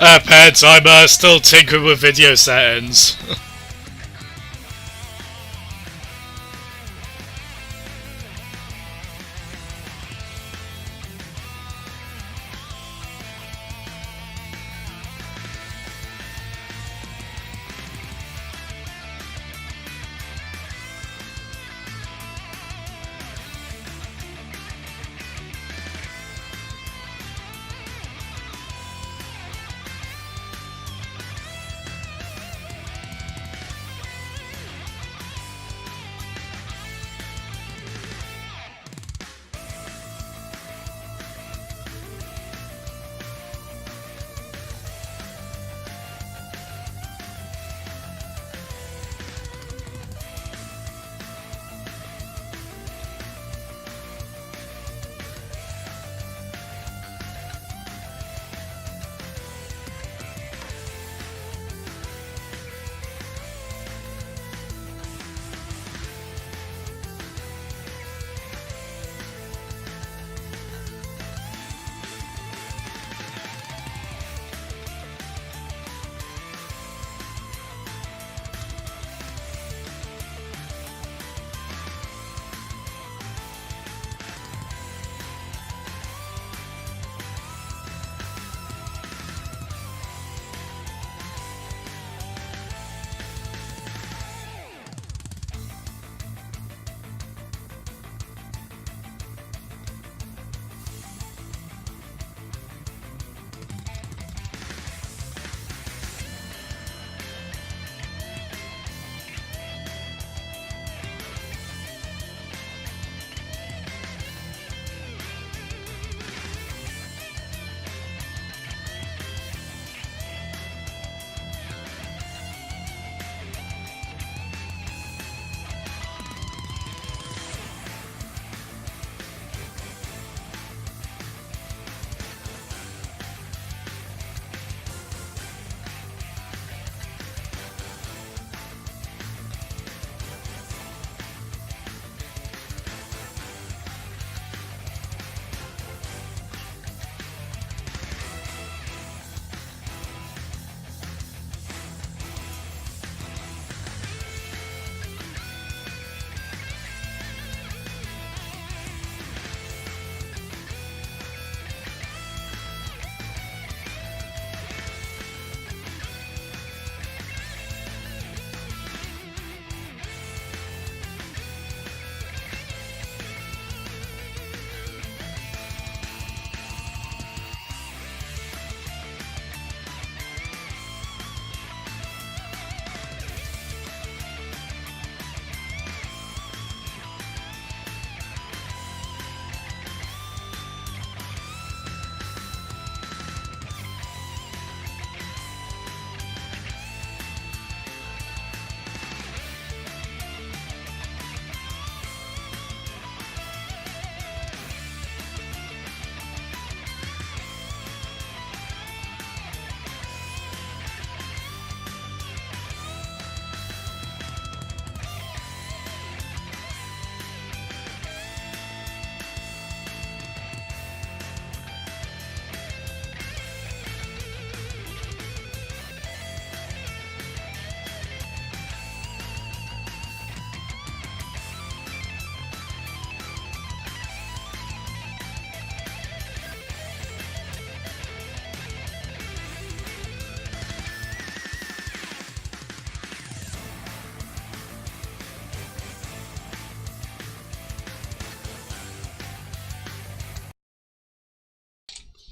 Pets, I'm still tinkering with video settings.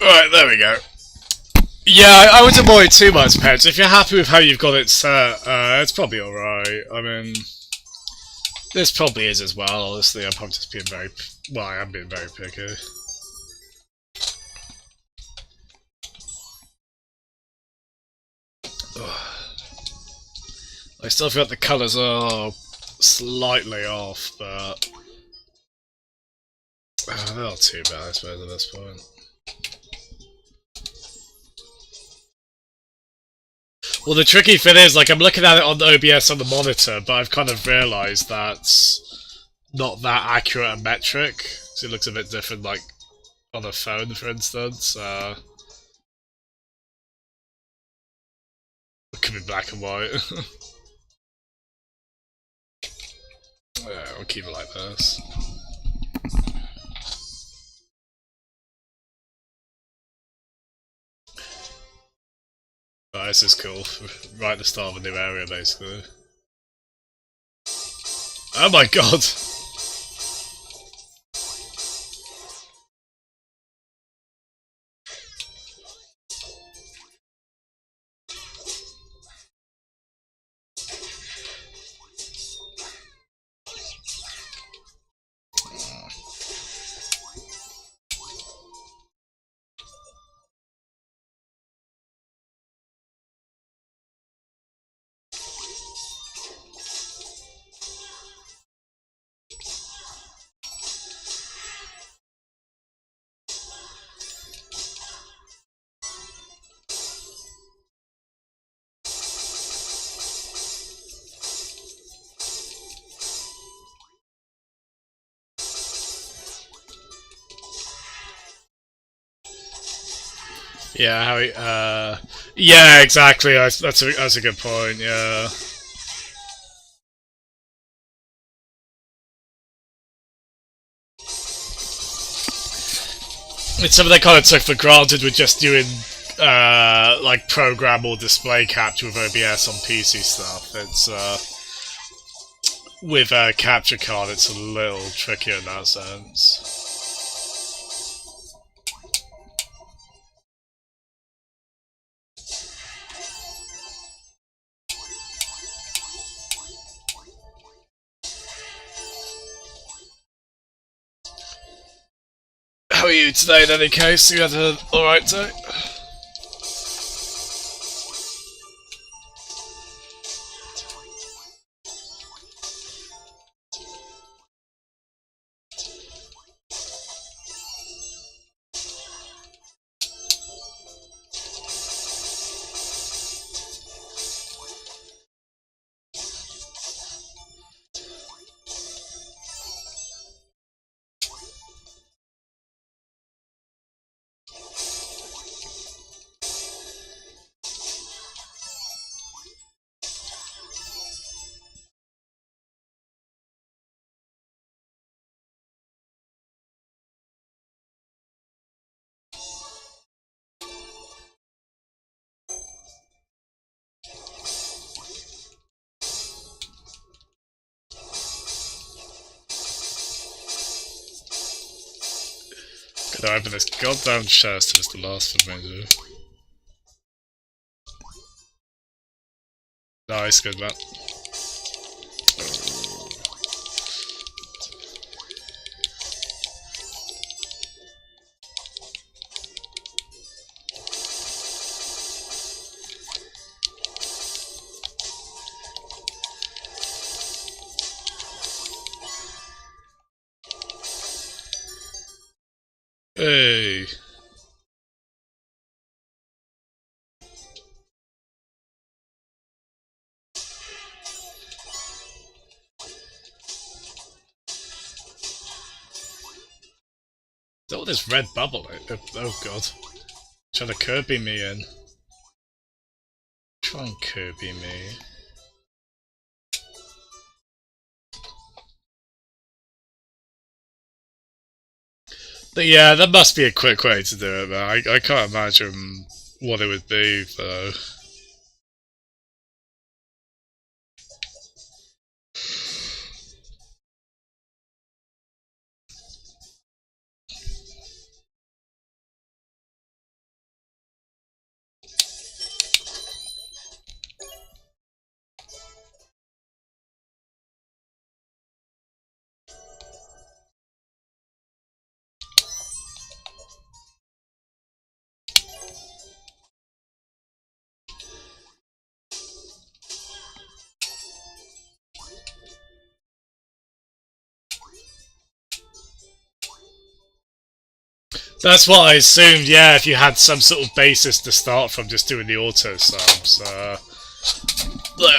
Right, there we go. Yeah, I wouldn't worry too much, Pets. If you're happy with how you've got it set, it's probably alright. I mean, this probably is as well, honestly. I'm probably just being very... Well, I am being very picky. I still feel like the colours are slightly off, but... they're not too bad, I suppose, at this point. Well, the tricky thing is, like, I'm looking at it on the OBS on the monitor, but I've kind of realised that's not that accurate a metric. So it looks a bit different, like, on a phone, for instance. It could be black and white. Yeah, I'll keep it like this. Oh, this is cool. Right at the start of a new area, basically. Oh my god! Yeah, how he, yeah, exactly. That's a good point. Yeah. It's something they kind of took for granted with just doing like program or display capture with OBS on PC stuff. It's with capture card, it's a little trickier in that sense. How are you today in any case? You had an alright day? Gotta open this goddamn chest, it's the last thing I do. Nice, good man. Hey. Oh, this red bubble. Oh god. Trying to Kirby me in. Try and Kirby me. But yeah, there must be a quick way to do it, man. I can't imagine what it would be, though. That's what I assumed, yeah, if you had some sort of basis to start from just doing the auto subs. I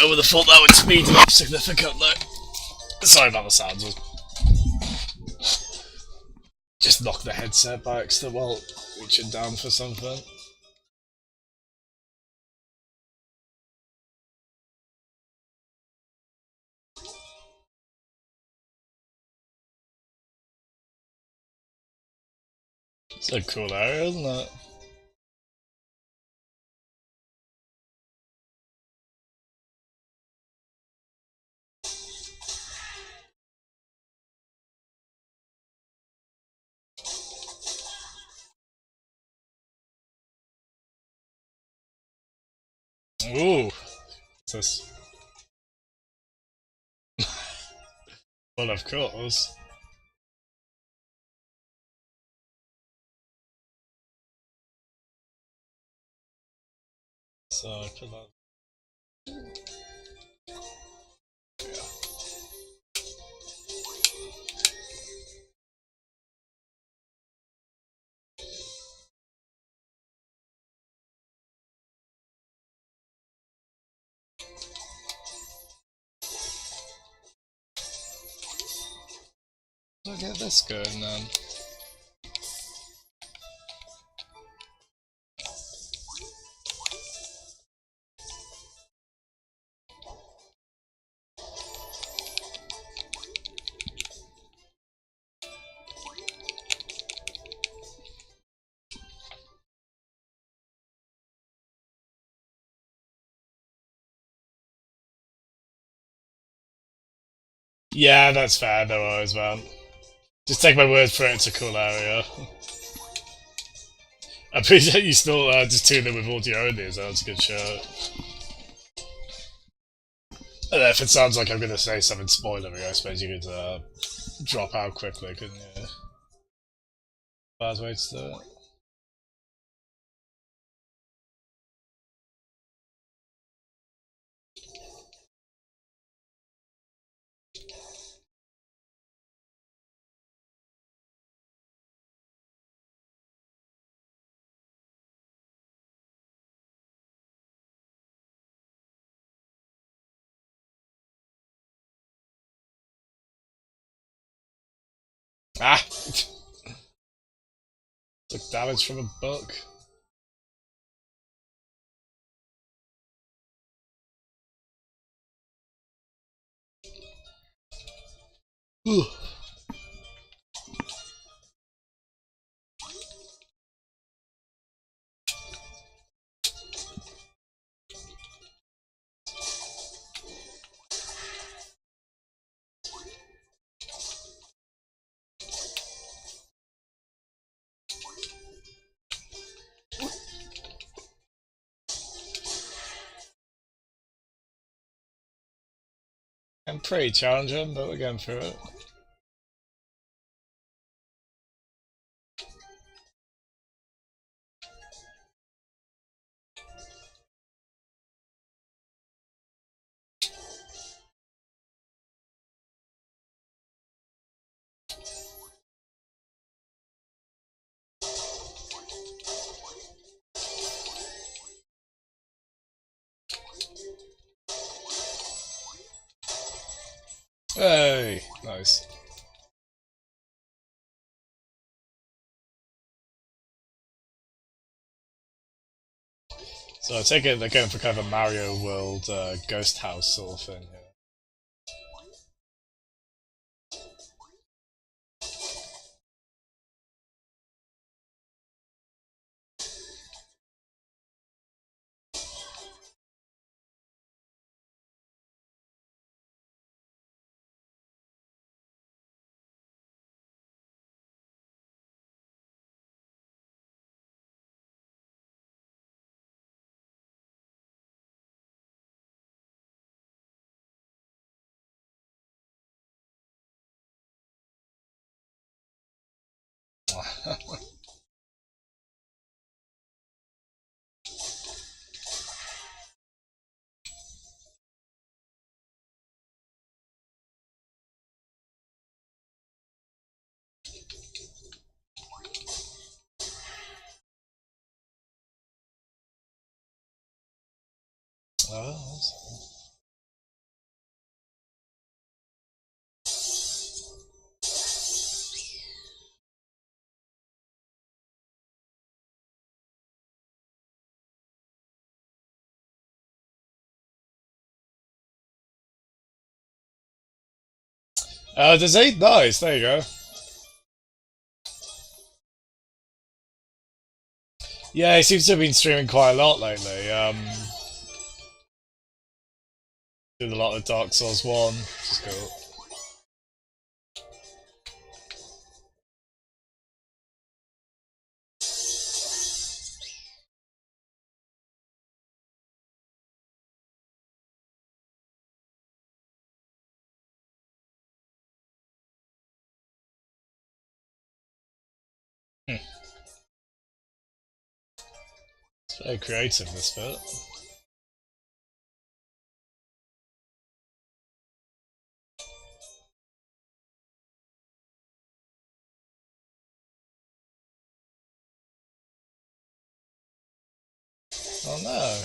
would have thought that would speed it up significantly. Sorry about the sounds. Just knock the headset by accident while reaching down for something. It's a cool area, isn't it? Ooh. What's this? Well, of course. So I put that. I'll get this going then. Yeah, that's fair, no worries, man. Just take my word for it, it's a cool area. I appreciate you still just tuned in with audio only, so that's a good show. And if it sounds like I'm going to say something spoilery, I suppose you could drop out quickly, couldn't you? Bad way to do it. Ah! Took damage from a book. I'm pretty challenging, but we're going through it. Hey! Nice. So I take it they're going for kind of a Mario World ghost house sort of thing here. Oh, there's 8 dice, there you go. Yeah, he seems to have been streaming quite a lot lately. Doing a lot of Dark Souls 1, which is cool. It's very creative, this bit. Oh no.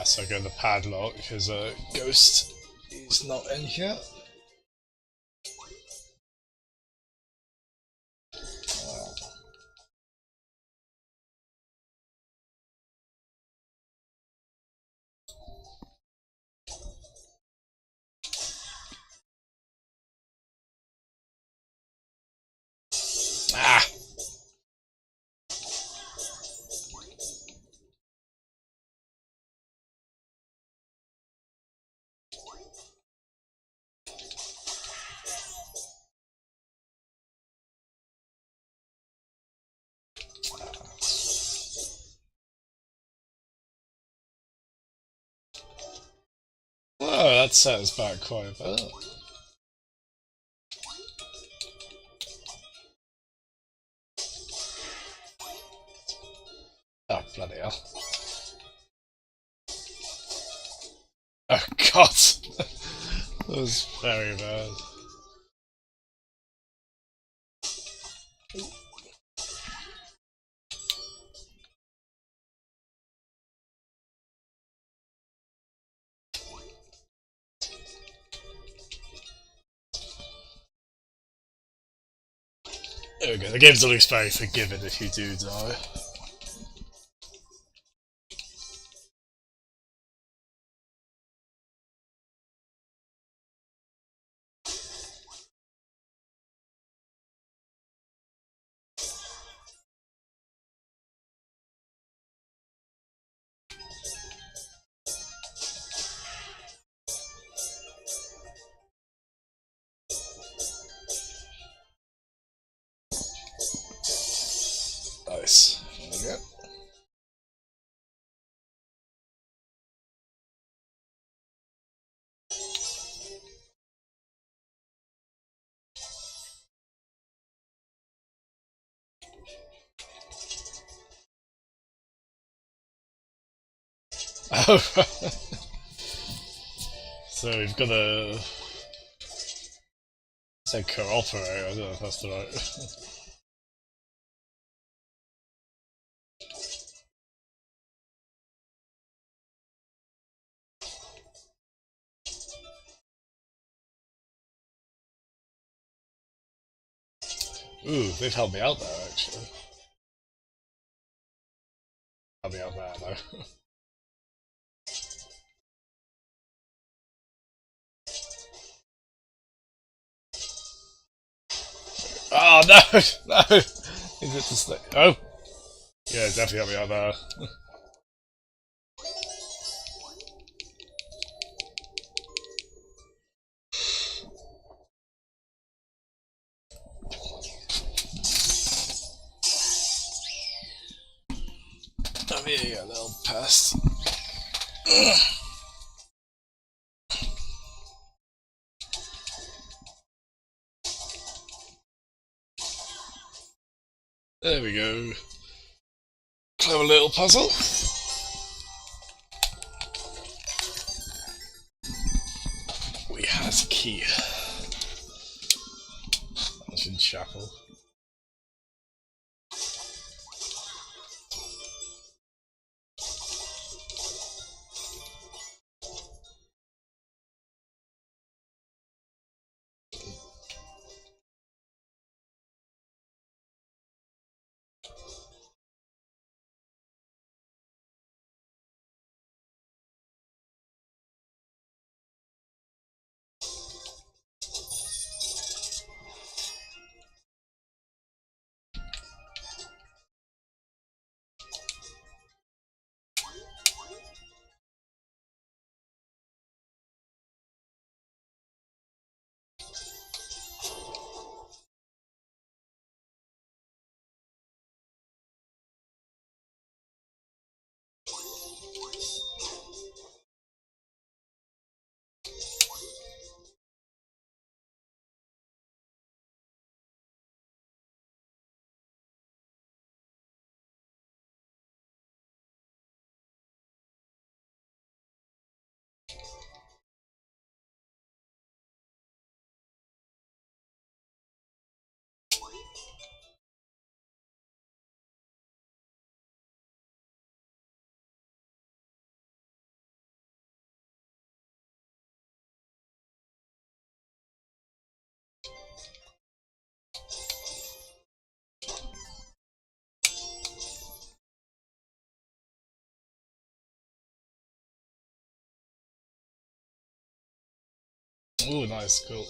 So I go to the padlock because Ghost is not in here. Ah! Whoa, that set us back quite a bit. Oh, bloody hell. Oh, God! That was very bad. There we go. The game's always very forgiving if you do die. Nice. There we go. Oh, so we've got to say cooperate. I don't know if that's the right. Ooh, they've helped me out there actually. Helped me out there though. Oh no! No! Is it to stay? Oh! Yeah, definitely helped me out there. I'm here, a little pest. There we go. Clever little puzzle. key. That's in chapel. Ooh, nice, cool.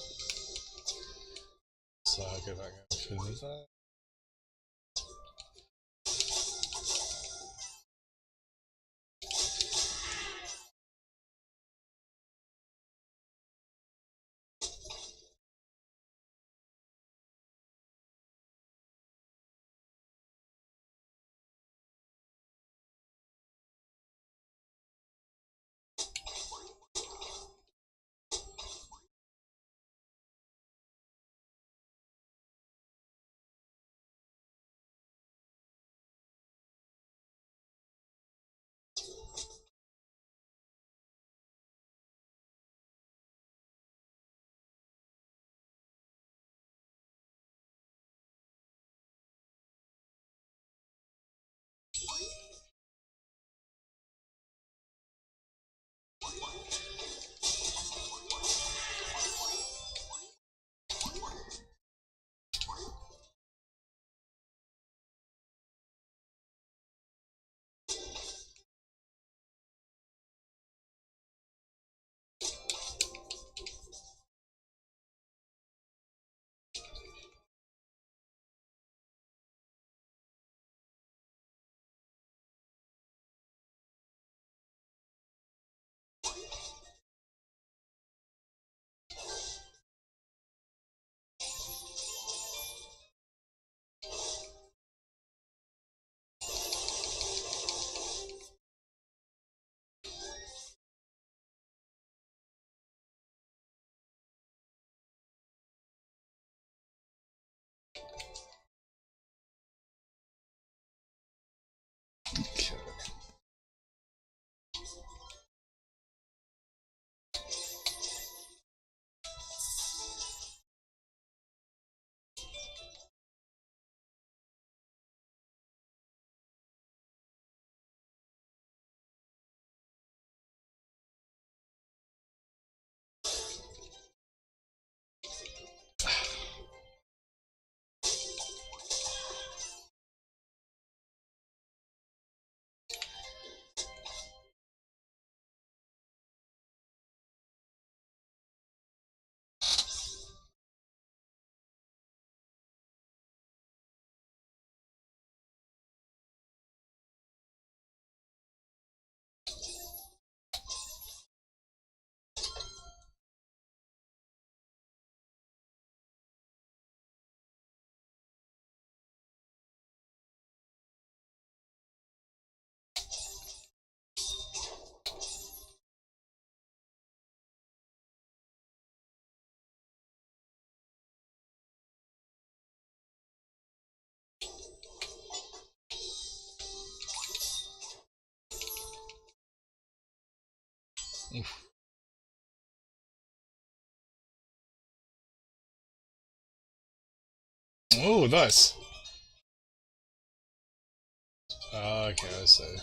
So I'll go back and finish that. Okay. Oof. Oh, nice. Okay, I see.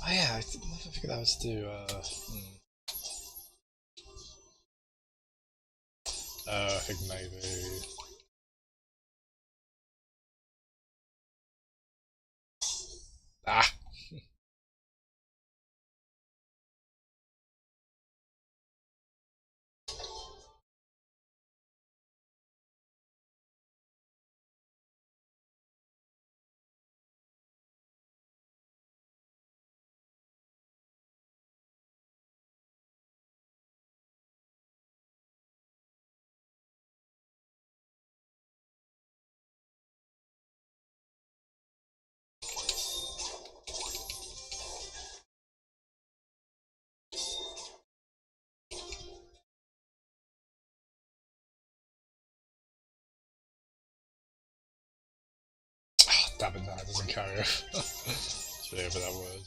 Oh yeah, I figured I was to do. I think maybe. Ah. Damn it, that doesn't carry. It's really over that word.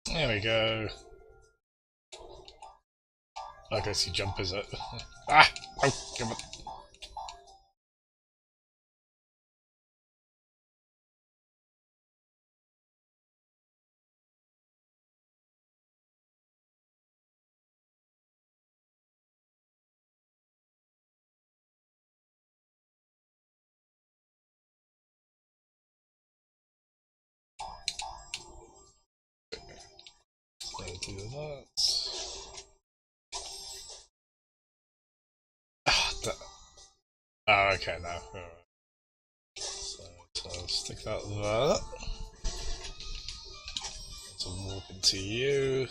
There we go. I guess he jumpers it. Ah! Oh, give it. So do that. Oh, okay, now. Alright. So I'll stick that there. to walk into you.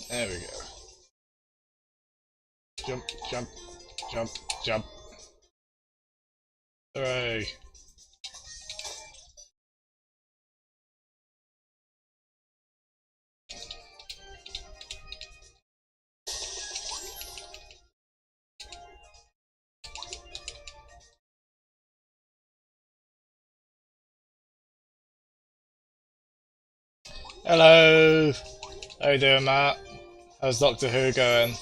There we go. Jump, jump, jump, jump. Hooray. Hello! How you doing, Matt? How's Doctor Who going?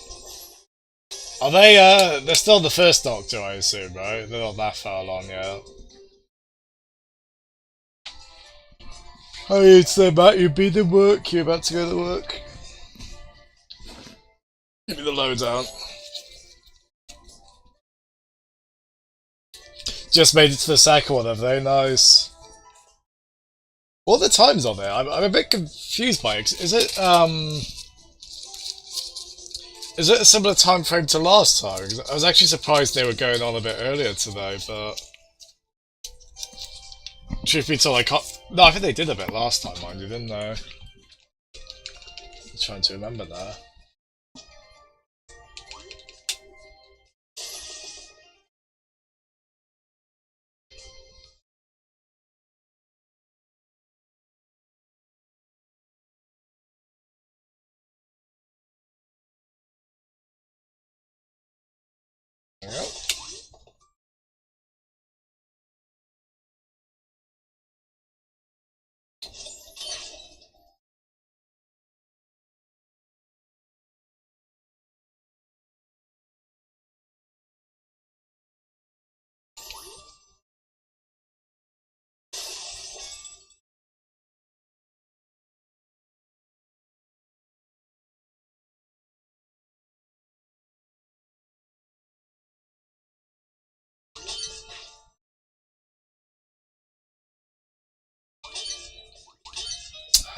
Are they, they're still the first Doctor, I assume, right? They're not that far along yet. How are you today, Matt? You've been in work? You're about to go to work? Give me the lowdown. Just made it to the second one, have they? Nice. What are the times on there? I'm a bit confused by it. Is it a similar time frame to last time? I was actually surprised they were going on a bit earlier today, but truth be told, I can't. No, I think they did a bit last time, mind you, didn't they? I'm trying to remember now. There we go.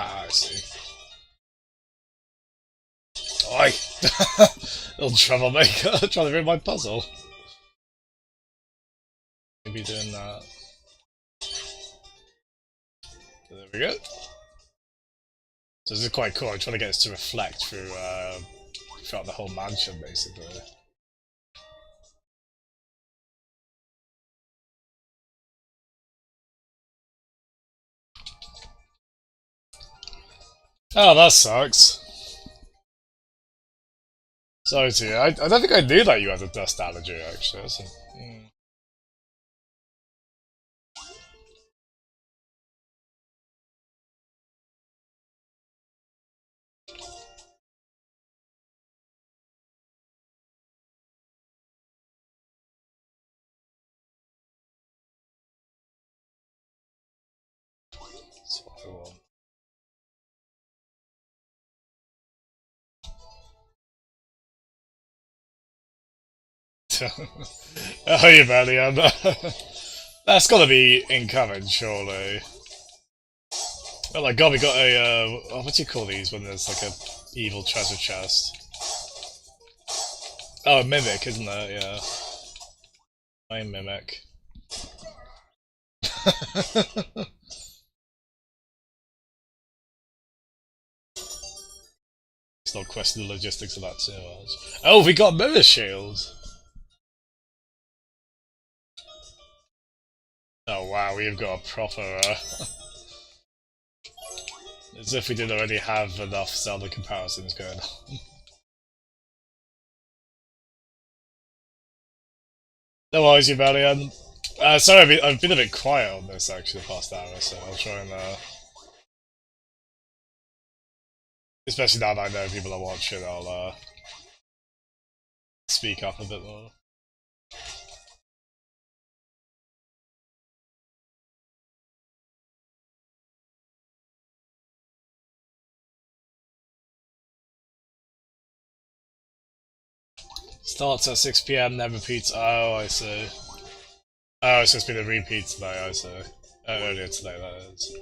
Ah, I see. Oi! Little troublemaker, trying to ruin my puzzle. Maybe doing that. So there we go. So this is quite cool. I'm trying to get this to reflect through throughout the whole mansion, basically. Oh, that sucks. Sorry to you. I don't think I knew that you had a dust allergy, actually. That's what I want. Oh, you barely have that. That's gotta be incoming, surely. Oh my god, we got a, what do you call these when there's like a evil treasure chest? Oh, a mimic, isn't it? Yeah. My mimic. Still question the logistics of that too much. Oh, we got mirror shield! Oh wow, we've got a proper, as if we didn't already have enough Zelda comparisons going on. No worries, you Valiant. Sorry, I've been a bit quiet on this actually the past hour, so I'll try and, especially now that I know people are watching, I'll, speak up a bit more. Starts at 6 PM, then repeats. Oh, I see. Oh, it's just been a repeat today, I see. Earlier today, that is.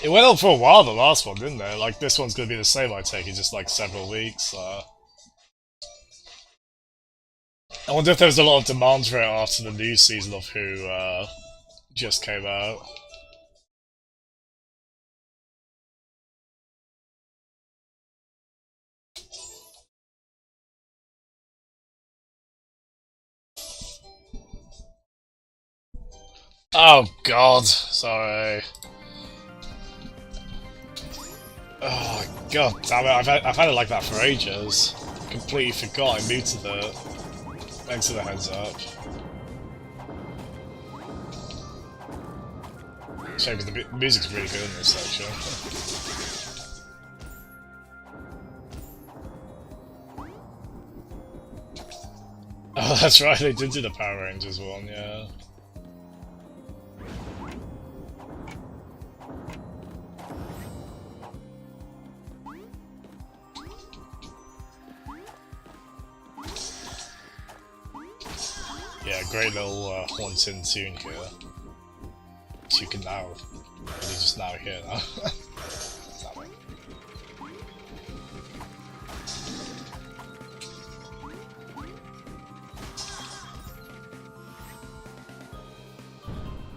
It went on for a while, the last one, didn't it? Like, this one's gonna be the same, I take it, just like several weeks. I wonder if there was a lot of demand for it after the new season of Who just came out. Oh god, sorry. Oh god damn it, I've had it like that for ages. Completely forgot I muted it. Thanks for the heads up. Shame because the music's really good in this section. Oh, that's right, they did do the Power Rangers one, yeah. Yeah, great little haunting tune here. So you can now, really just now hear that.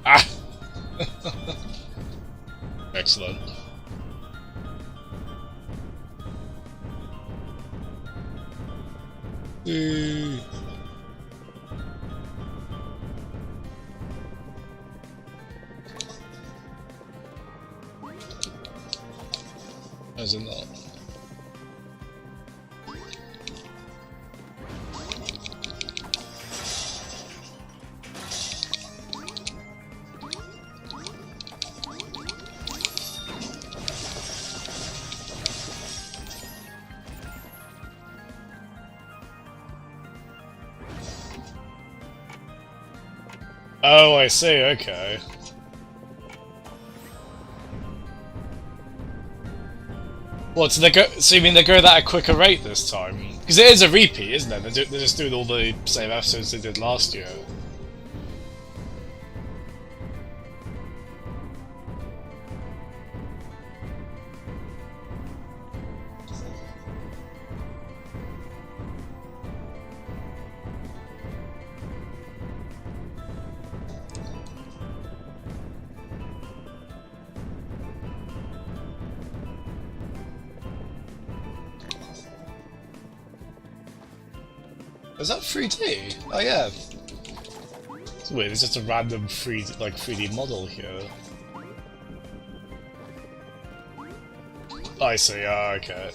Ah! Excellent. Is it not? Oh, I see, okay. What, so so you mean they go that at a quicker rate this time? Because it is a repeat, isn't it? They're just doing all the same episodes they did last year. Is that 3D? Oh yeah. It's weird, it's just a random 3D model here. I see, okay.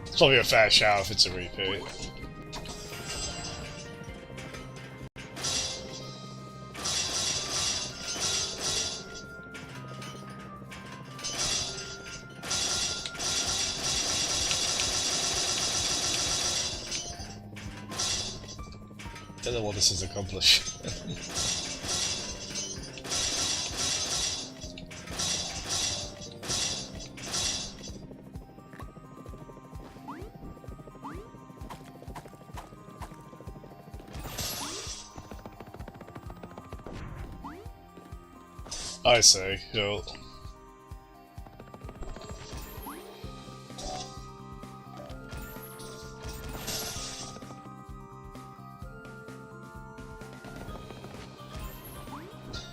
It's probably a fair shout if it's a repeat. Don't know what this is accomplished. I see, cool.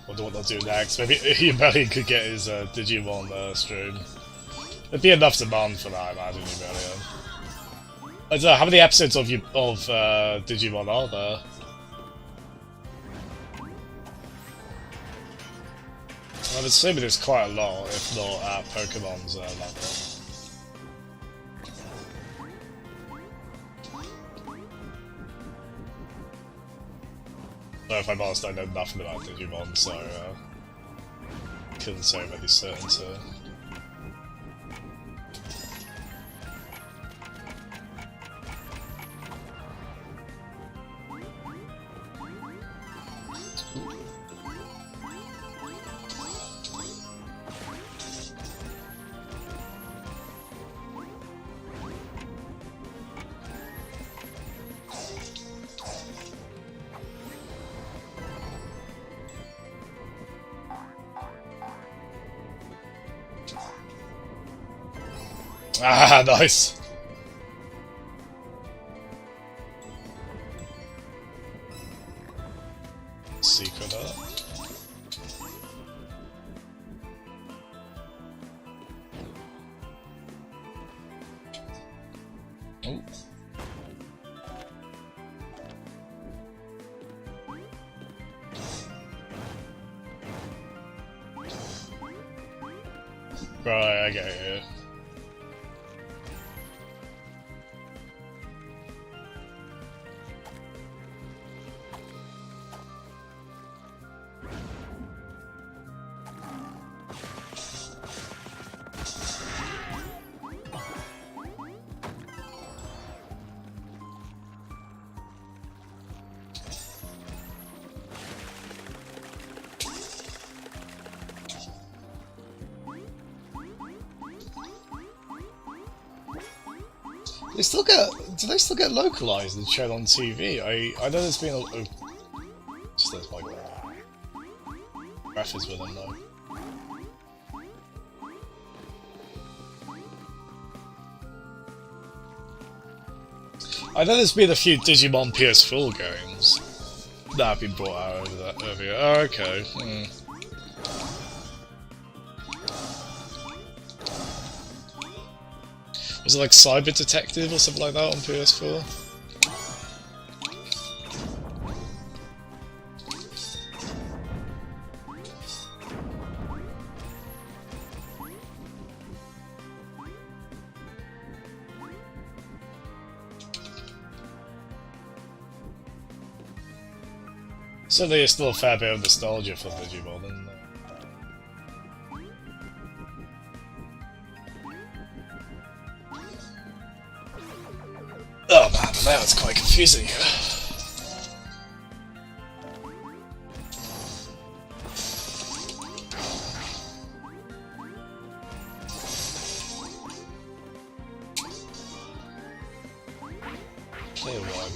Wonder what they'll do next. Maybe Rebellion could get his Digimon stream. There'd be enough demand for that, I imagine, Rebellion. I don't know, how many episodes of Digimon are there? I'm assuming there's quite a lot, if not at Pokemon's level. Though if I'm honest, I know nothing about Digimon, so couldn't say with any certainty. Ah, nice. Secret alert. Oh. Right, I get it. They still get. Do they still get localized and shown on TV? I know there's been a. Oh, just there's my graphics with them though. I know there's been a few Digimon PS4 games that have been brought out over here. Oh, okay. Was it like Cyber Detective or something like that on PS4? So there's still a fair bit of nostalgia for Digimon, isn't there? Oh man, now it's quite confusing here. Clear one.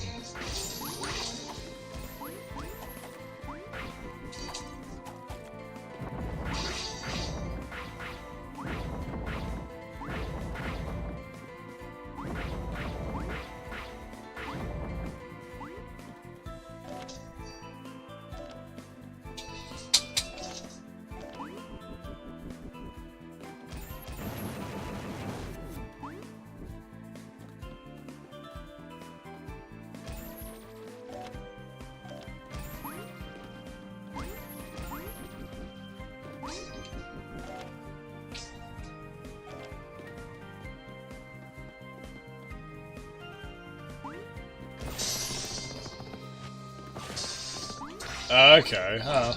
Okay, huh.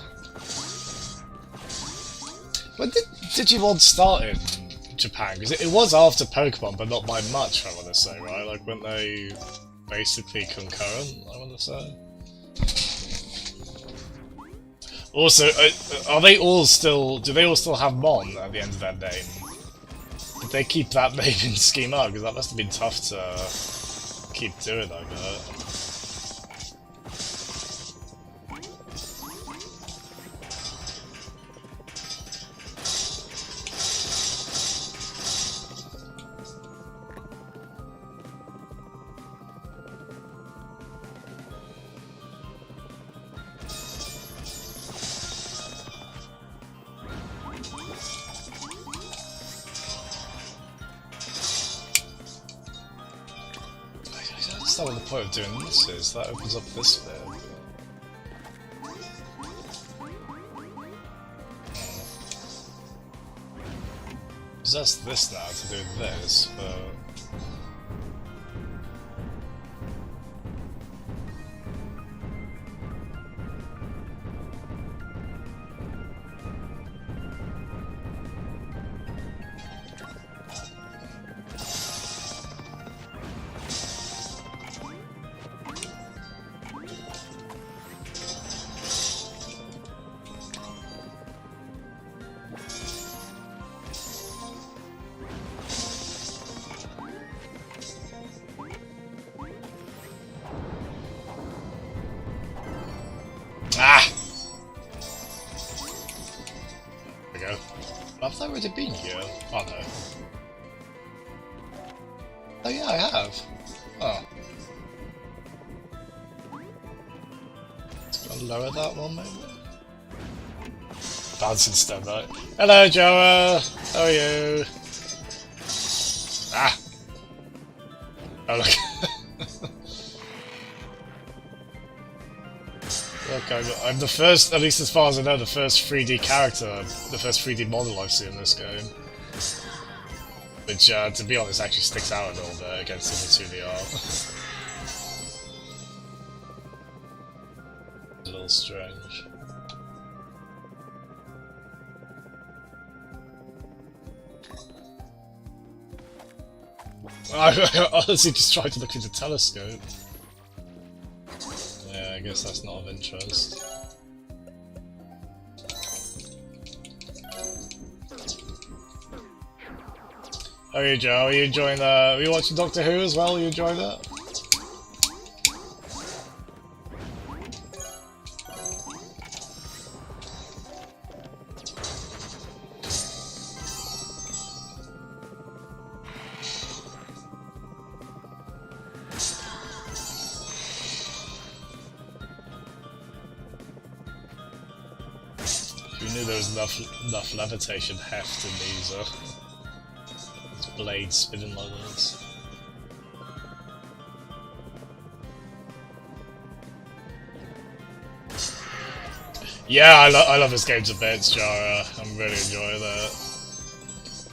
When did Digimon start in Japan? Because it was after Pokemon, but not by much, I want to say, right? Like, weren't they basically concurrent, I want to say? Also, are they all still... Do they all still have Mon at the end of their name? Did they keep that name in Schema? Because that must have been tough to keep doing, I bet. That's not what the point of doing this is. That opens up this bit. Possess this now to do this, but... Ah! There we go. Have I already been here? Oh no. Oh yeah, I have. Oh. I'll lower that one maybe? Bounce instead, right? Hello, Joa! How are you? Ah! Oh, look. Look, I'm the first, at least as far as I know, the first 3D character, the first 3D model I've seen in this game. Which, to be honest, actually sticks out a little bit against the 2D art. A little strange. I honestly just tried to look through the telescope. Yeah, I guess that's not of interest. How are you, Joe? Are you enjoying are you watching Doctor Who as well? Are you enjoying that? Who knew there was enough levitation heft in these blades spinning like this? Yeah, I love this game to bits, Jara. I'm really enjoying that.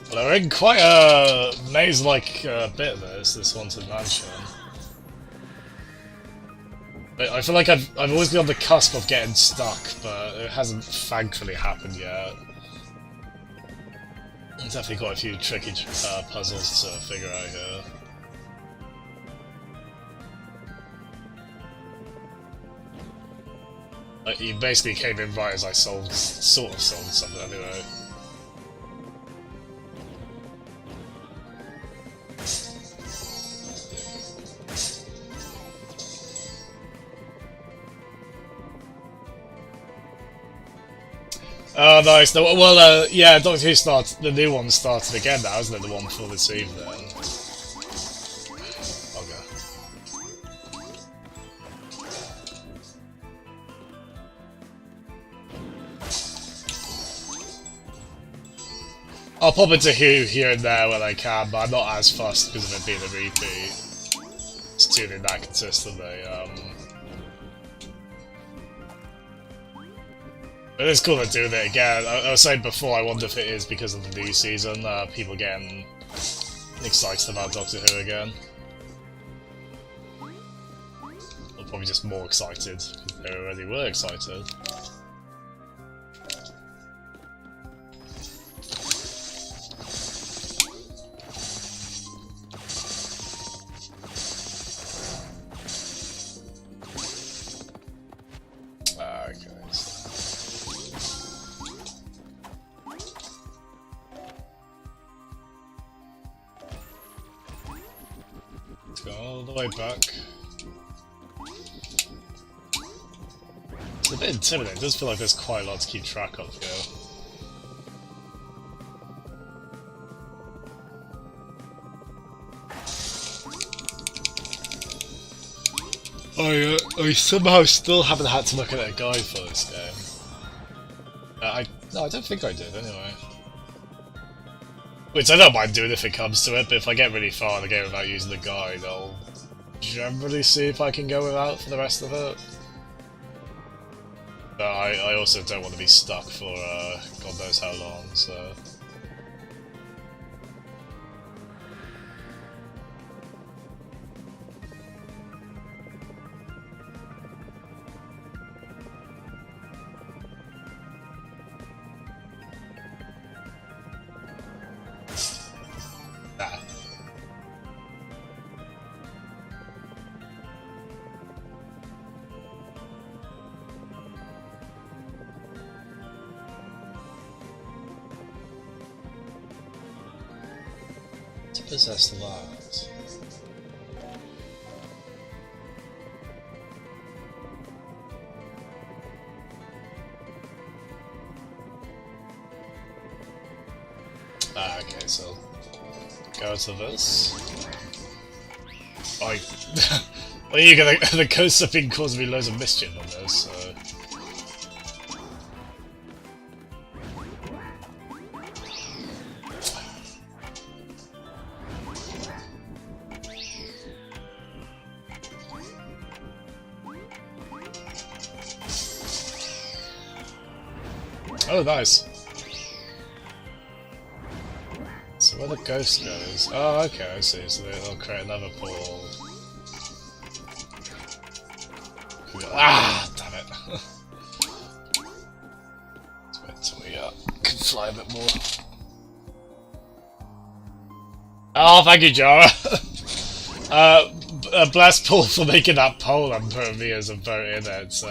Well, they're in quite a maze-like bit this Haunted Mansion. But I feel like I've always been on the cusp of getting stuck, but it hasn't thankfully happened yet. There's definitely quite a few tricky puzzles to figure out here. Like, you basically came in right as I sort of solved something anyway. Oh, nice. No, well, yeah, Doctor Who the new one started again now, isn't it? The one before this evening. Okay. I'll pop into Who here and there when I can, but I'm not as fussed because of it being a repeat. It's tuning that consistently. But it's cool to do that again. I was saying before, I wonder if it is because of the new season, people getting excited about Doctor Who again. Or probably just more excited, because they already were excited. All the way back. It's a bit intimidating, it does feel like there's quite a lot to keep track of here. I somehow still haven't had to look at a guide for this game. No, I don't think I did anyway. Which I don't mind doing if it comes to it, but if I get really far in the game without using the guide, I'll generally see if I can go without for the rest of it. But I also don't want to be stuck for God knows how long, so... Nah. To possess that. Okay, so go to this. Like, well, you gonna the ghosts have been causing me loads of mischief on this, so. Oh, nice. So where the ghost goes? Oh, okay, I see. So they'll create another portal. Ah, damn it! Let's wait until we can fly a bit more. Oh, thank you, Jara. Bless Paul for making that poll and putting me as a vote in it.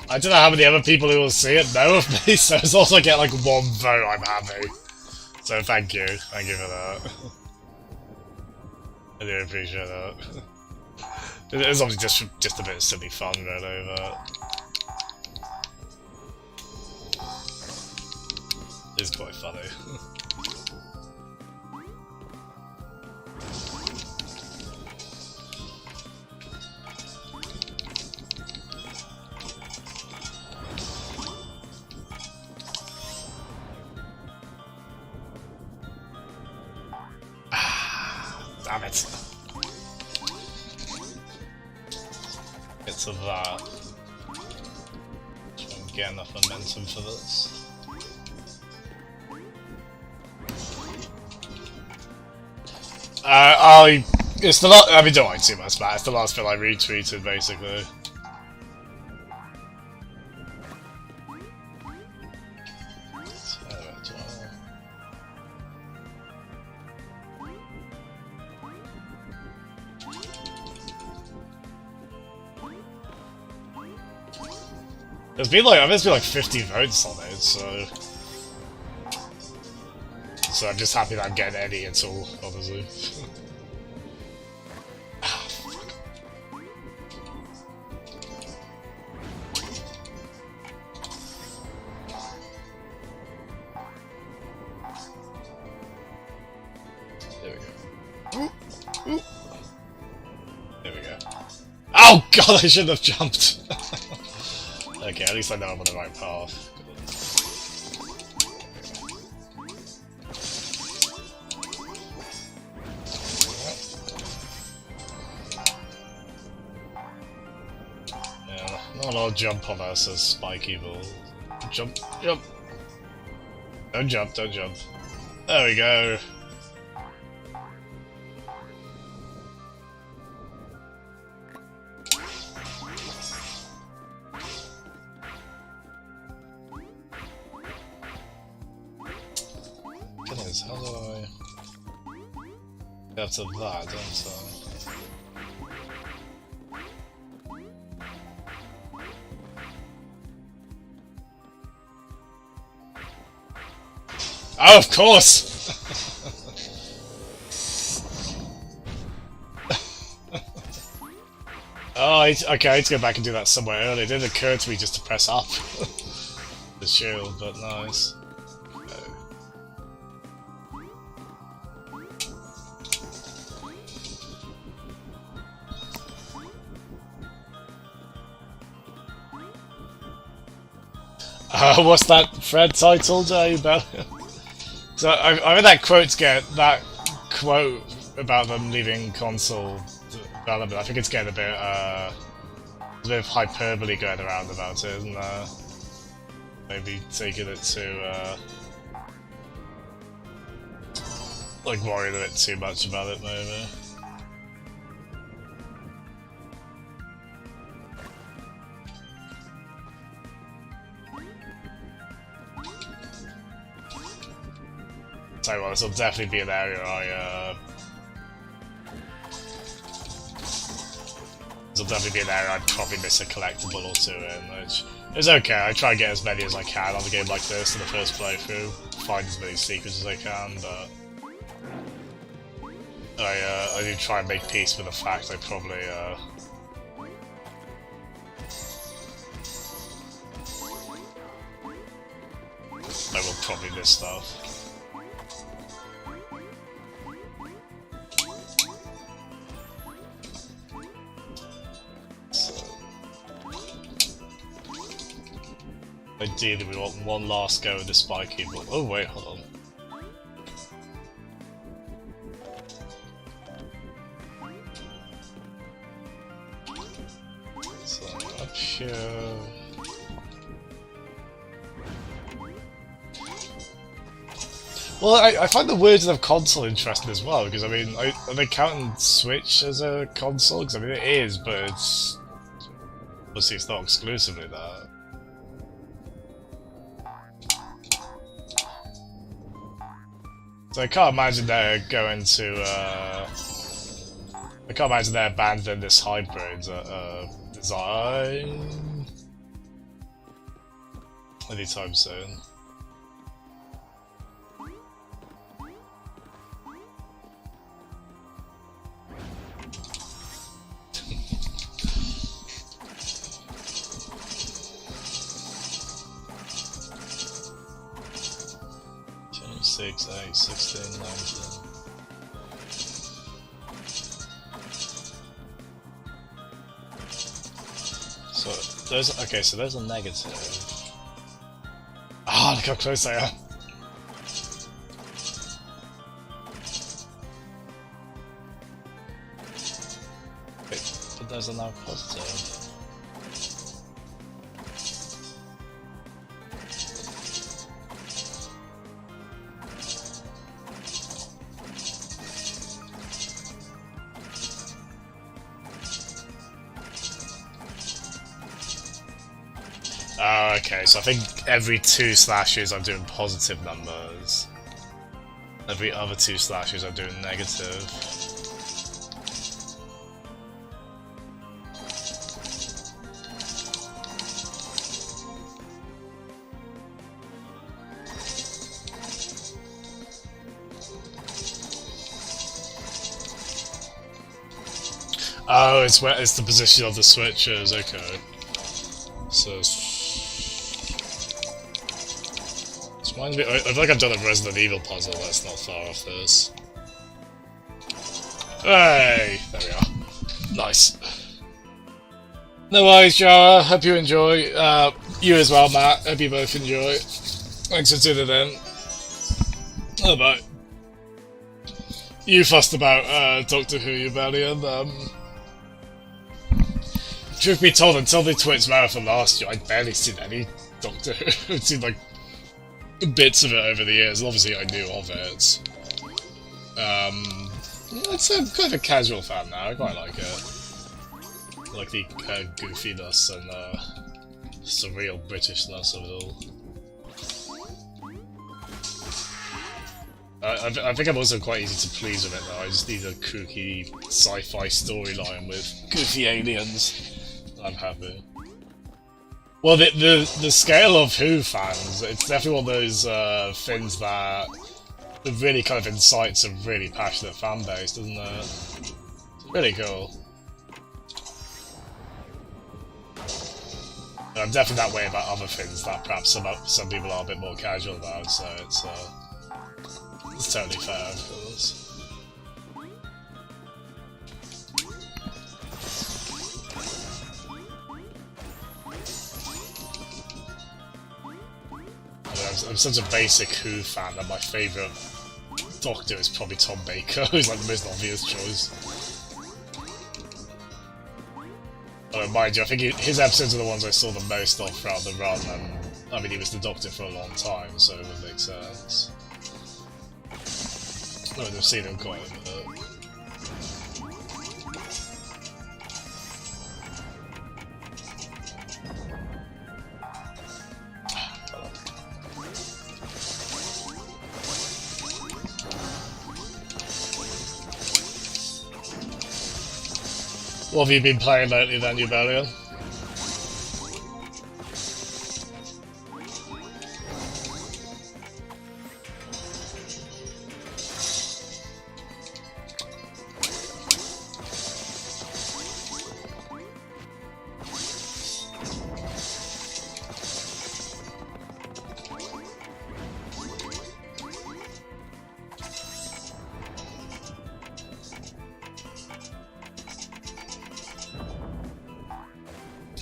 I don't know how many other people who will see it know of me, so as long as I get like one vote, I'm happy. So thank you for that. I do appreciate that. It's obviously just a bit of silly fun, really, but it's quite funny. Damn it. Bits of that. Try and get enough momentum for this. It's the last. I mean, don't worry too much, Matt. It's the last bit I retweeted, basically. There's been like, there's been like 50 votes on it, so I'm just happy that I'm getting any at all, honestly. There we go. Ooh. Ooh. There we go. Oh god, I shouldn't have jumped! Okay, at least I know I'm on the right path. Yeah, not a lot of jump on us as spiky ball. Jump, jump! Don't jump, don't jump. There we go. How do I get to that, don't I? Oh, of course! Oh, okay, I need to go back and do that somewhere earlier. It didn't occur to me just to press up the shield, but nice. What's that thread titled? So I read that quote about them leaving console development. I think it's getting a bit of hyperbole going around about it, isn't there? Maybe taking it to like worrying a bit too much about it, maybe. Tell you what, this will definitely be an area I'd probably miss a collectible or two in, which is okay. I try and get as many as I can on a game like this in the first playthrough, find as many secrets as I can, but I do try and make peace with the fact I probably I will probably miss stuff. Ideally, we want one last go with the spiky ball. Oh wait, hold on. So up here. Well, I find the words of console interesting as well, because I mean, are they counting Switch as a console? Because I mean, it is, but it's obviously it's not exclusively that. So I can't imagine they're going to. I can't imagine they're abandoning this hybrid design anytime soon. Six, 8, 16, 19. So there's okay. So there's a negative. Ah, look how close I am. Wait, but there's a now positive. Oh, okay, so I think every 2 slashes I'm doing positive numbers. Every other 2 slashes I'm doing negative. Oh, it's the position of the switches, okay. So reminds me, I feel like I've done a Resident Evil puzzle that's not far off this. Hey! There we are. Nice. No worries, Jara. Hope you enjoy. You as well, Matt. Hope you both enjoy. Thanks for tuning in. Oh, bye. You fussed about Doctor Who Rebellion. Truth be told, until the Twitch marathon last year, I'd barely seen any Doctor Who. It seemed like bits of it over the years, and obviously I knew of it. It's kind of a casual fan now, I quite like it. I like the goofiness and surreal Britishness of it all. I think I'm also quite easy to please with it though, I just need a kooky sci-fi storyline with goofy aliens. I'm happy. Well, the scale of Who fans, it's definitely one of those things that really kind of incites a really passionate fan base, doesn't it? It's really cool. And I'm definitely that way about other things that perhaps some people are a bit more casual about, so it's totally fair, of course. I'm such a basic Who fan that my favourite Doctor is probably Tom Baker, who's like the most obvious choice. Mind you, I think his episodes are the ones I saw the most of throughout the run, and I mean he was the Doctor for a long time, so it would make sense. I would have seen him quite a bit. What have you been playing lately then, Rebellion?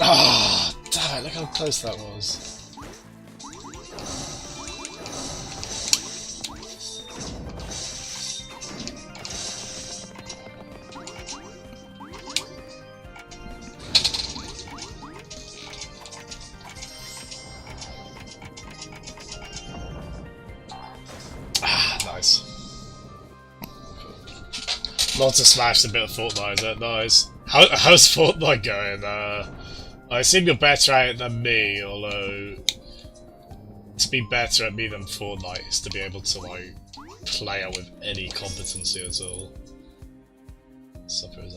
Ah, damn it, look how close that was. Lots of Smash, a bit of Fortnite, is it? Nice. How's Fortnite going? I assume you're better at it than me, although to be better at me than Fortnite is to be able to, like, play it with any competency at all. Suppose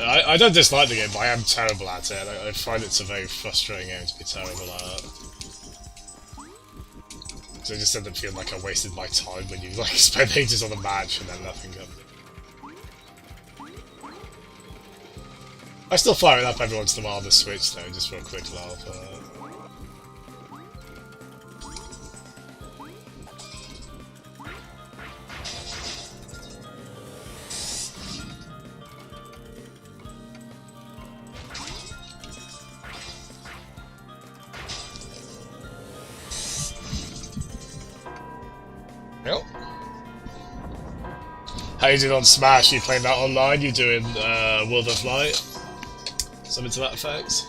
I don't dislike the game, but I am terrible at it. I find it's a very frustrating game to be terrible at. So I just end up feeling like I wasted my time when you like spend ages on a match and then nothing comes. I still fire it up every once in a while on the Switch though, just for a quick laugh. Yep. How you doing on Smash? You playing that online? You doing World of Light? Something to that effect?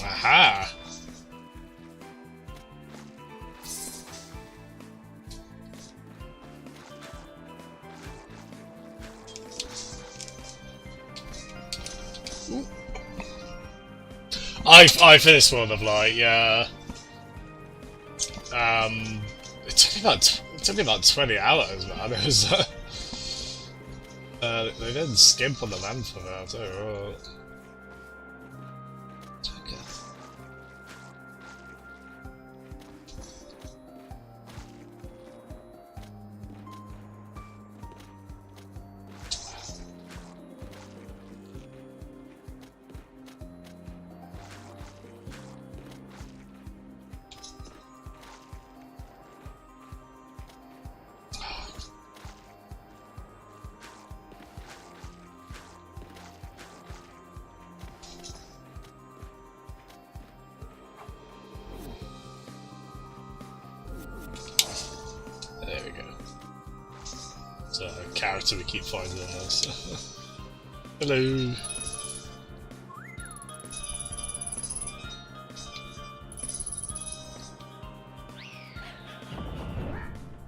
Aha! I finished World of Light, yeah. It took me about 20 hours, man. It was they didn't skimp on the length of it, I'll tell you what. There we go. It's a character we keep finding in this. Hello.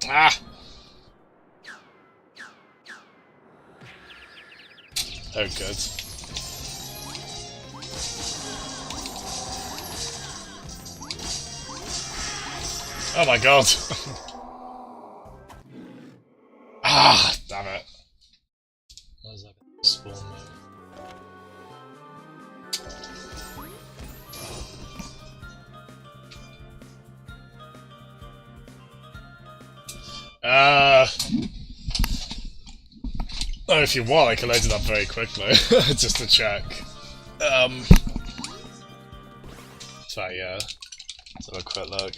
Ah! Oh, good. Oh my god! Ah, damn it. What is that? Spawn mode. Oh, if you want, I can load it up very quickly, just to check. So yeah, let's have a quick look.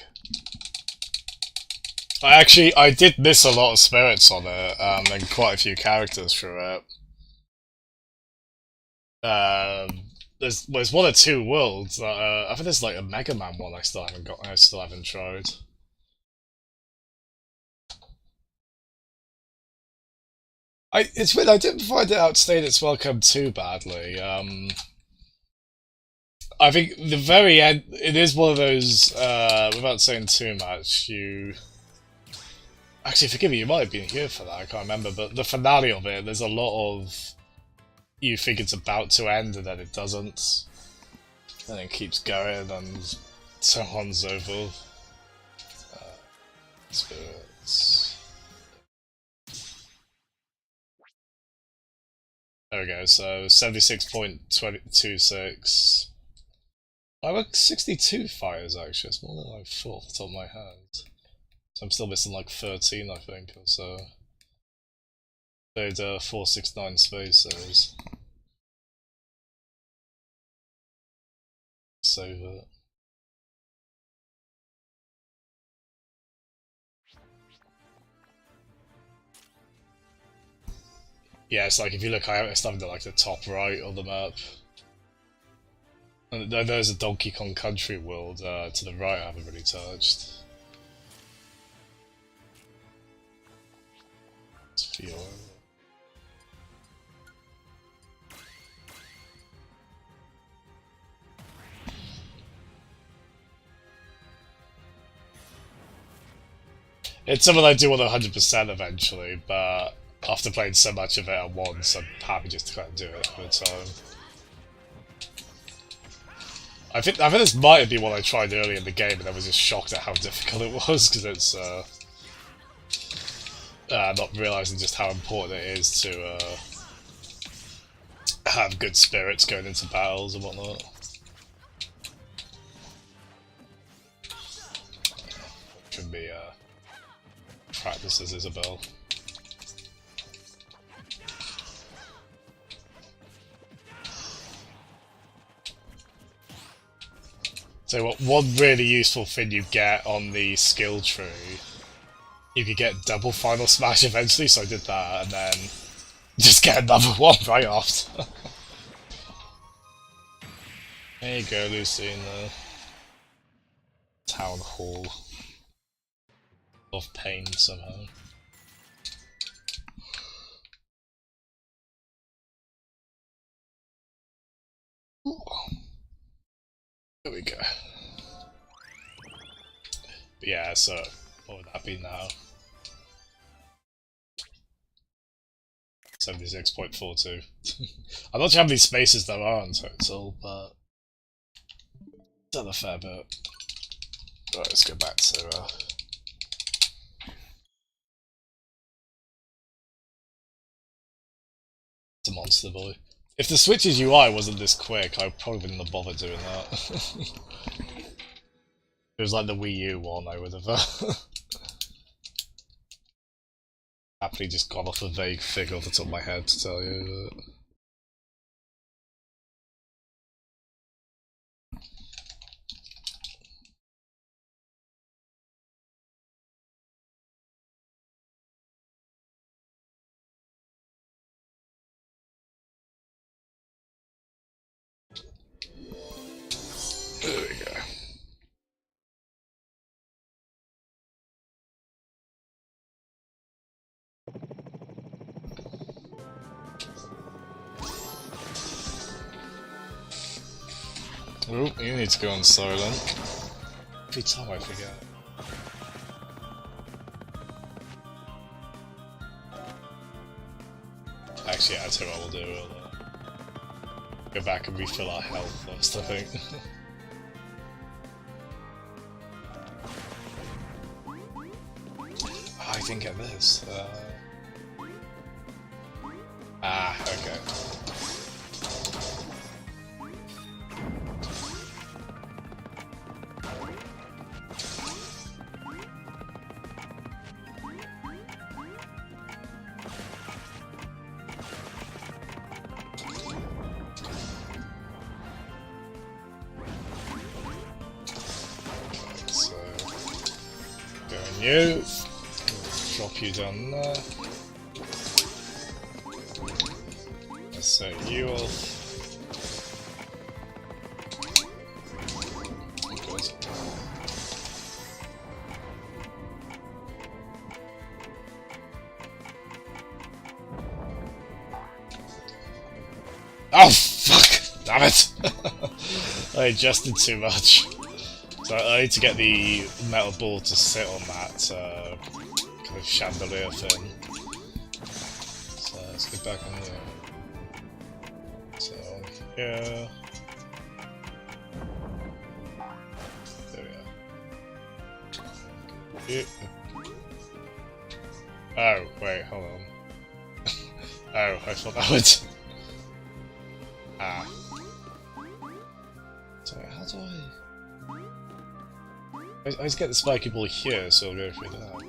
I did miss a lot of spirits on it, and quite a few characters through it. There's one or two worlds that, I think there's like a Mega Man one I still haven't tried. It's weird, I didn't find it outstayed its welcome too badly. I think the very end, it is one of those, without saying too much, actually, forgive me, you might have been here for that, I can't remember, but the finale of it, there's a lot of... You think it's about to end, and then it doesn't. And it keeps going, and so on and so forth. Spirits... There we go, so 76.26. I work 62 fires actually, it's more than I thought off the top of my head. So I'm still missing like 13 I think or so. Did 469 spaces. Save it. Yeah, it's like if you look, I started at like the top right of the map. And there's a Donkey Kong Country world to the right I haven't really touched. It's Fiora. It's something I do want 100% eventually, but after playing so much of it at once, I'm happy just to kind of do it at a time. I think this might be what I tried earlier in the game, and I was just shocked at how difficult it was because it's not realizing just how important it is to have good spirits going into battles and whatnot. Can be practice as Isabelle. So what, one really useful thing you get on the skill tree, you could get double final smash eventually, so I did that, and then just get another one right after. There you go, Lucy, in the town hall of pain somehow. Ooh. There we go. But yeah, so what would that be now? 76.42. I'm not sure how many spaces there are in total, but done a fair bit. Right, let's go back to Monster Boy. If the Switch's UI wasn't this quick, I probably wouldn't have bothered doing that. If it was like the Wii U one, I would have happily just gone off a vague figure off the top of my head to tell you that. There we go. Oh, you need to go on silent. Every time I forget. Actually, yeah, that's what I will do. We'll go back and refill our health first, I think. I didn't get this. Okay. So, go on you. Drop you down there. Let's set you off. Oh fuck! Damn it! I adjusted too much. So I need to get the metal ball to sit on that kind of chandelier thing. So let's get back on here. So yeah. There we are. Oh wait, hold on. Oh, I thought that would. Ah. Sorry, how do I just get the spiky ball here, so I'll go through that.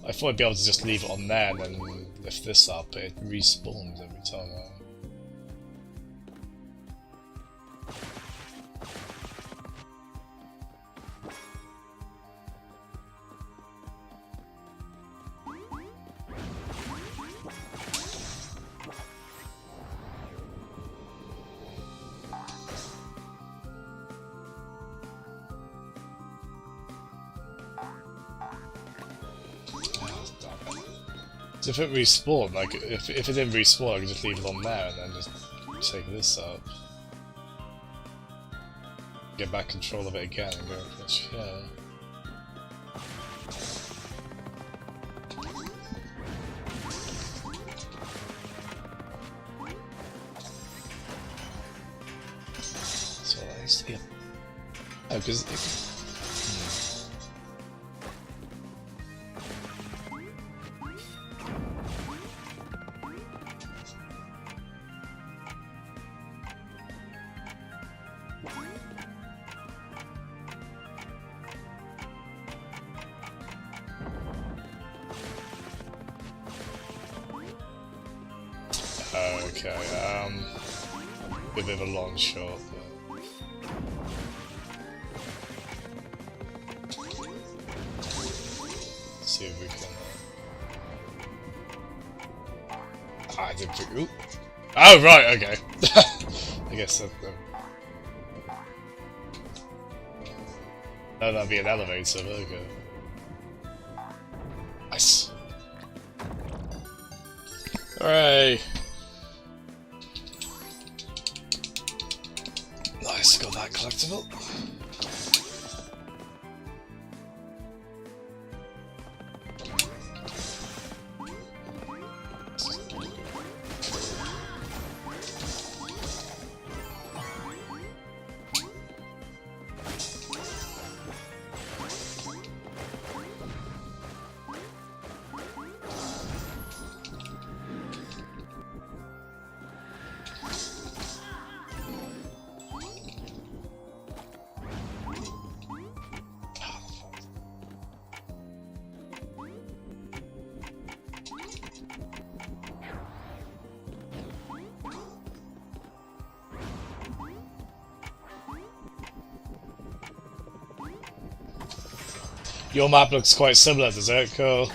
I thought I'd be able to just leave it on there and then lift this up, but it respawns every time I... So if it respawned, like, if it didn't respawn, I could just leave it on there and then just take this up. Get back control of it again and go across here. So I used to be... Oh, because... Okay, a bit of a long shot, but... see if we can... I didn't pick... Ooh. Oh, right, okay. I guess that... Oh, that'd be an elevator, but okay. Nice. Hooray! Nice, got that collectible. Your map looks quite similar, does it? Cool.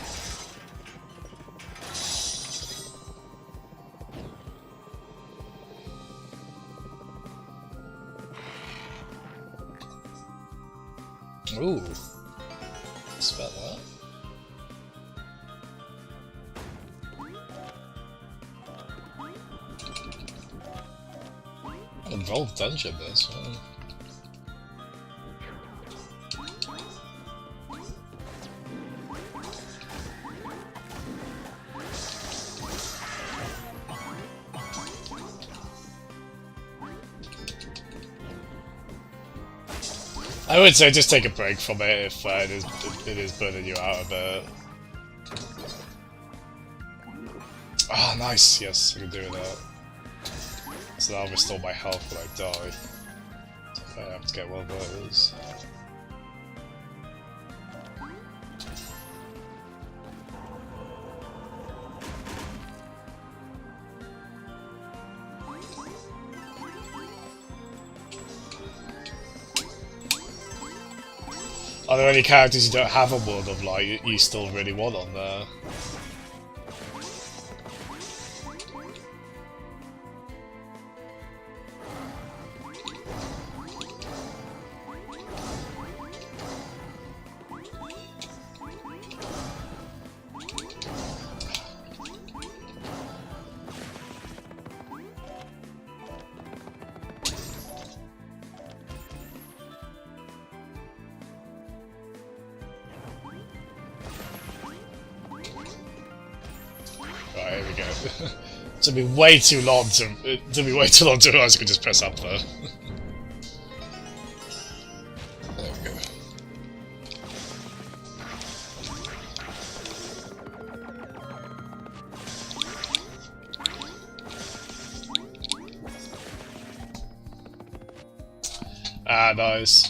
Ooh. Spell that. Involved dungeon, this one. I would say just take a break from it if it is burning you out a bit. Ah, nice, yes, I can do that. So that'll restore my health when I die. So I have to get one of those. Are there any characters you don't have on World of Light you still really want on there? Right, here we go. It took me way too long to realize I could just press up there. There we go. Ah, nice.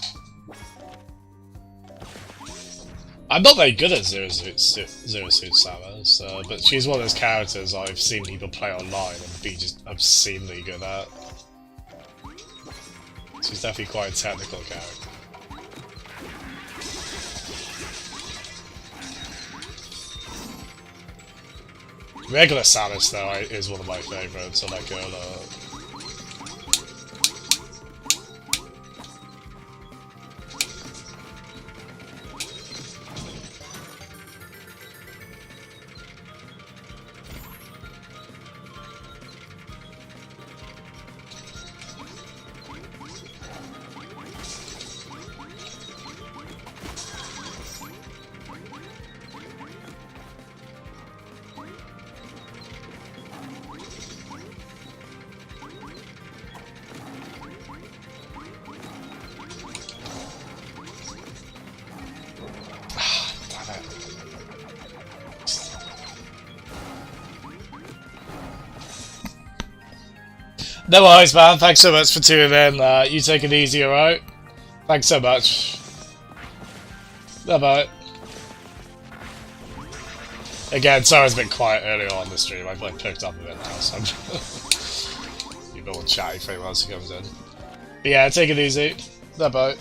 I'm not very good at Zero Suit Samus, but she's one of those characters I've seen people play online and be just obscenely good at. She's definitely quite a technical character. Regular Samus, though, is one of my favourites. I like her a lot. No worries, man. Thanks so much for tuning in. You take it easy, alright? Thanks so much. Bye-bye. Again, sorry it's a bit quiet earlier on the stream. I've like picked up a bit now, so I'm you're all chatty for once he comes in. But yeah, take it easy. Bye-bye.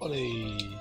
Ollie.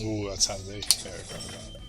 Ooh, that's handy. There we go.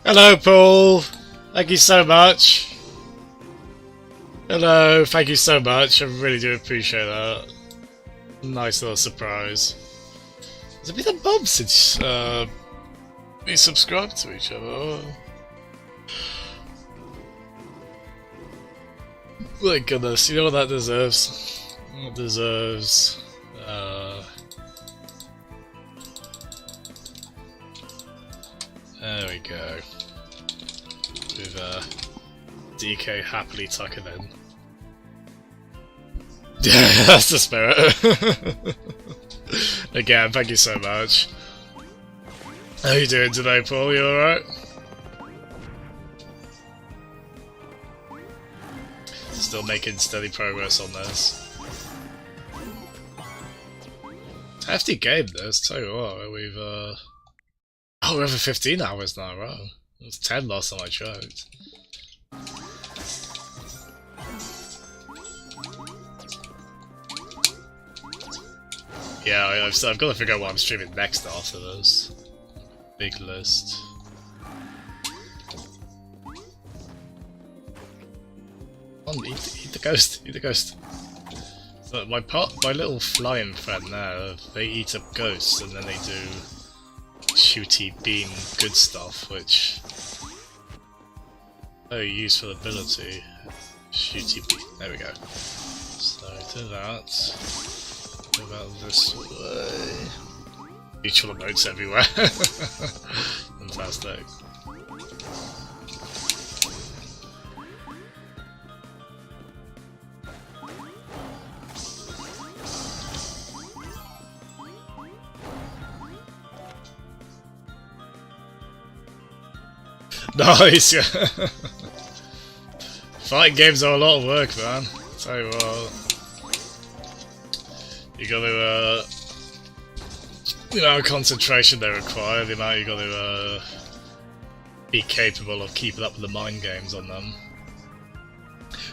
Hello, Paul. Thank you so much. Hello, thank you so much. I really do appreciate that. Nice little surprise. Has it been a month since we subscribed to each other? My goodness, you know what that deserves? It deserves there we go. With DK happily tucking in. Yeah, that's the spirit. Again, thank you so much. How you doing today, Paul? You alright? Still making steady progress on this. Hefty game this, tell you what, we've oh, we're over 15 hours now, wow. It was 10 last time I checked. Yeah, I've got to figure out what I'm streaming next after this. Big list. Come on, eat the ghost, eat the ghost. So my little flying friend there, they eat up ghosts and then they do shooty beam good stuff, which very useful ability. Shooty beam. There we go. So do that. Go about this way. Mutual emotes everywhere. Fantastic. Nice, yeah. Fighting games are a lot of work, man. Tell you what. You gotta, the amount of concentration they require, the amount you gotta, be capable of keeping up with the mind games on them.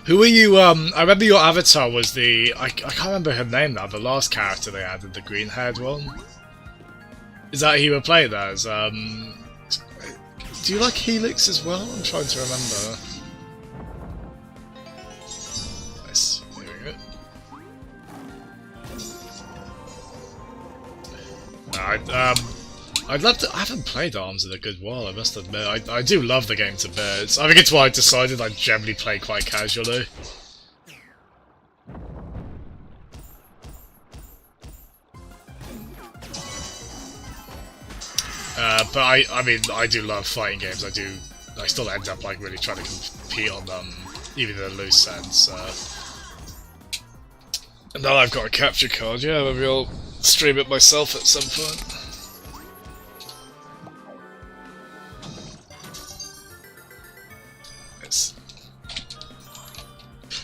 Who are you, I remember your avatar was the, I can't remember her name now, the last character they added, the green-haired one? Is that who you were playing as? Do you like Helix as well? I'm trying to remember. Nice. There we go. I'd love to. I haven't played ARMS in a good while, I must admit. I do love the game to bits. I think it's why I decided I generally play quite casually. But I mean, I do love fighting games. I still end up like really trying to compete on them, even in a loose sense. And now I've got a capture card. Yeah, maybe I'll stream it myself at some point. Yes.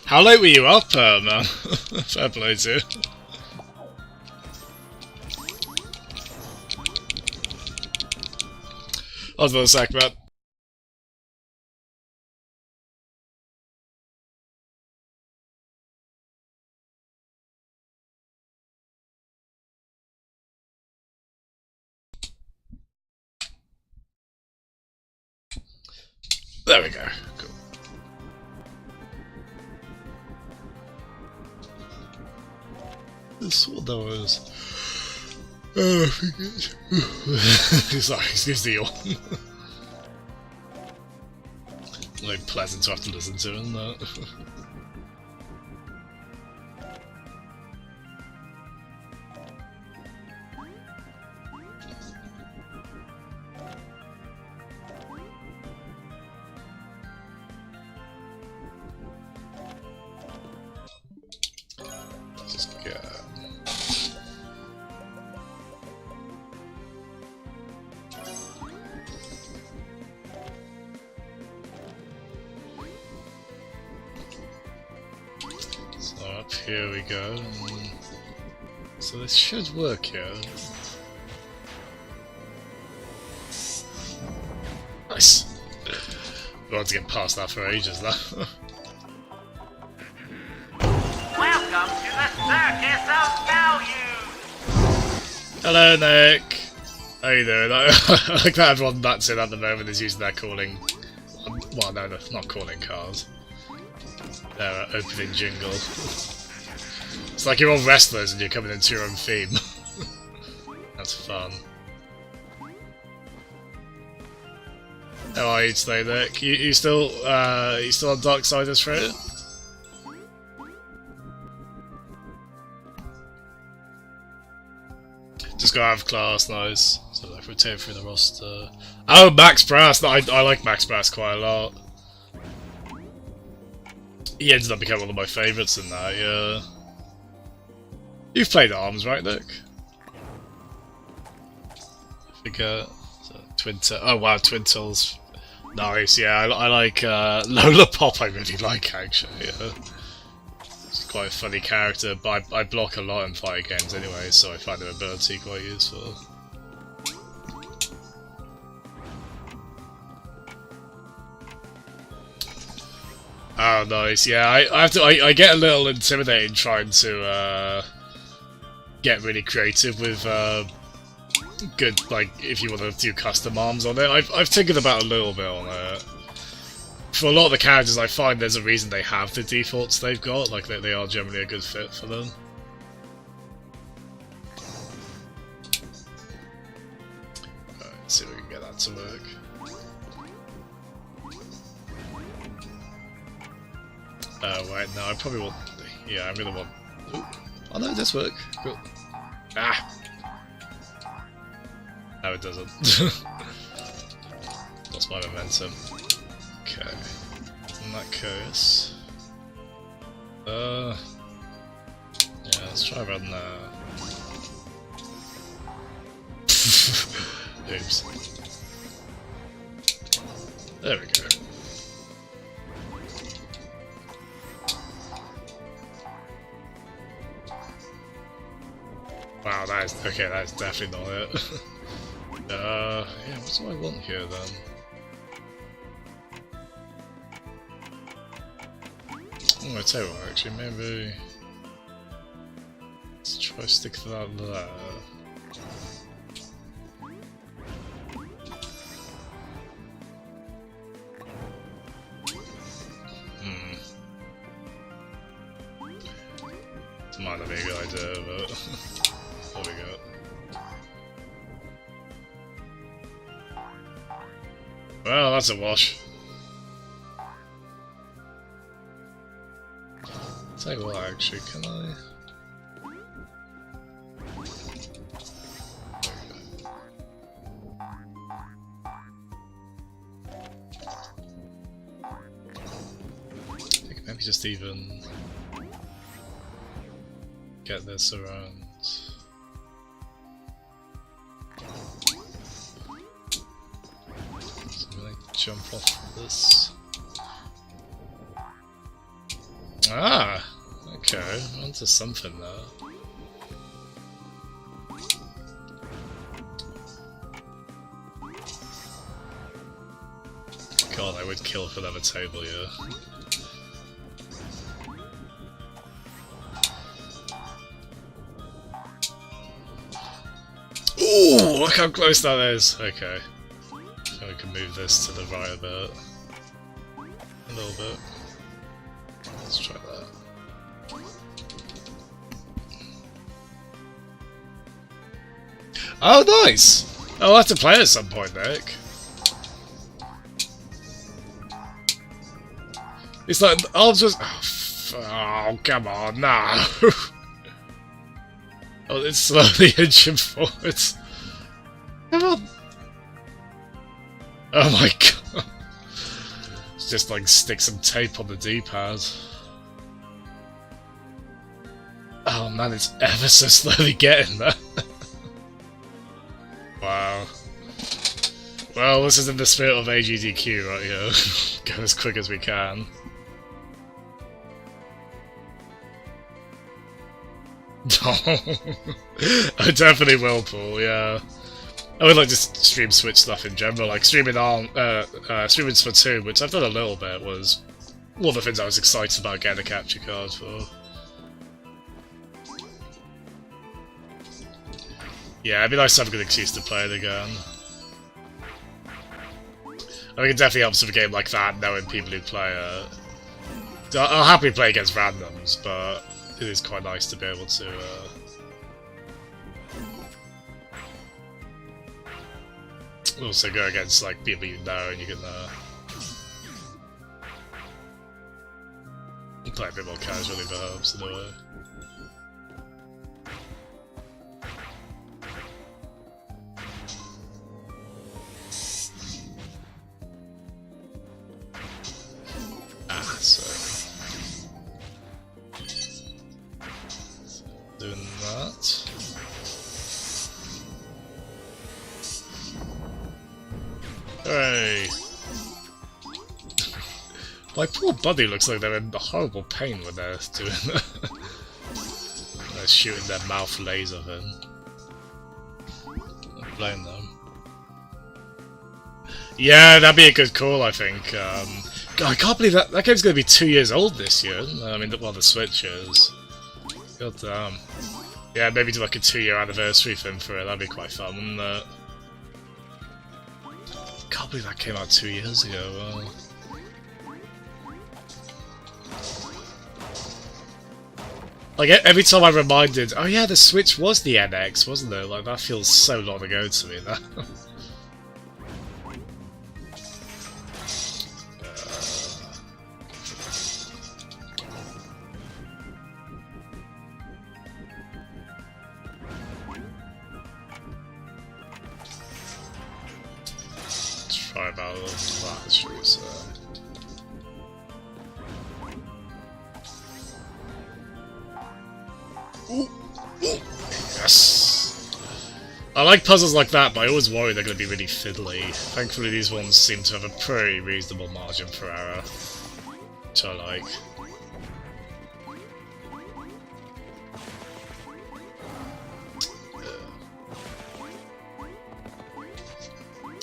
How late were you up, man? Fair play to you. Hold on a sec, man. There we go. Cool. This one that was. Oh, I forget. Sorry, excuse the yawn. Like pleasant to have to listen to, isn't that? Just go. So up here we go. So this should work here. Nice. We want to get past that for ages now. Welcome to the Circus of Value! Hello, Nick. How you doing? I like that everyone that's in at the moment is using their calling... Well, no, not calling cards. Their opening jingle. It's like you're all wrestlers and you're coming into your own theme. That's fun. How are you today, Nick? You still on Darksiders for it? Just gotta have class, nice. So like rotate through the roster. Oh, Max Brass! I like Max Brass quite a lot. He ended up becoming one of my favourites in that, yeah. You've played ARMS, right, Nick? I forget. Oh wow, Twintles. Nice, yeah, I like Lola Pop, I really like actually, yeah. She's quite a funny character, but I block a lot in fighting games anyway, so I find her ability quite useful. Oh nice, yeah, I get a little intimidated trying to get really creative with good, like, if you want to do custom arms on it. I've tinkered about a little bit on it. For a lot of the characters, I find there's a reason they have the defaults they've got, like they are generally a good fit for them. Alright, let's see if we can get that to work. Oh wait, no, I probably want... Yeah, I'm gonna want... Ooh. Oh no, it does work. Cool. Ah! No, it doesn't. Lost my momentum. Okay. In that case... Yeah, let's try run there. Oops. There we go. Wow, that is... Okay, that is definitely not it. Yeah, what do I want here then? Oh, I tell you what, actually, maybe... Let's try stick that there. It might not be a good idea, but... What we got? Well, that's a wash. Tell you what, actually, can I... I think maybe just even get this around. Jump off this. Ah! Okay, onto something there. God, I would kill for another table, yeah. Ooh, look how close that is! Okay. We can move this to the right a bit. A little bit. Let's try that. Oh, nice! I'll have to play at some point, Nick. It's like, I'll just... Oh, come on, no! Oh, it's slowly inching forwards. Come on! Oh my god! It's just like stick some tape on the D-pad. Oh man, it's ever so slowly getting there. Wow. Well, this is in the spirit of AGDQ right here. Go as quick as we can. I definitely will, Paul, yeah. I would like to stream Switch stuff in general, like streaming Splatoon, which I've done a little bit, was one of the things I was excited about getting a capture card for. Yeah, it'd be nice to have a good excuse to play it again. I think it definitely helps with a game like that, knowing people who play it. I'll happily play against randoms, but it is quite nice to be able to... also go against like people you know, and you can play a bit more casually, perhaps, in a way. Doing that. Hooray! My poor buddy looks like they're in horrible pain when they're doing that. They're shooting their mouth laser in. I blame them. Yeah, that'd be a good call, I think. God, I can't believe that game's going to be 2 years old this year. I mean, well, the Switch is. God damn. Yeah, maybe do like a 2-year anniversary thing for it. That'd be quite fun, wouldn't it? Can't believe that came out 2 years ago. Wow. Like, every time I'm reminded, oh yeah, the Switch was the NX, wasn't it? Like, that feels so long ago to me now. Try about that, should we say. Yes! I like puzzles like that, but I always worry they're going to be really fiddly. Thankfully these ones seem to have a pretty reasonable margin for error, which I like.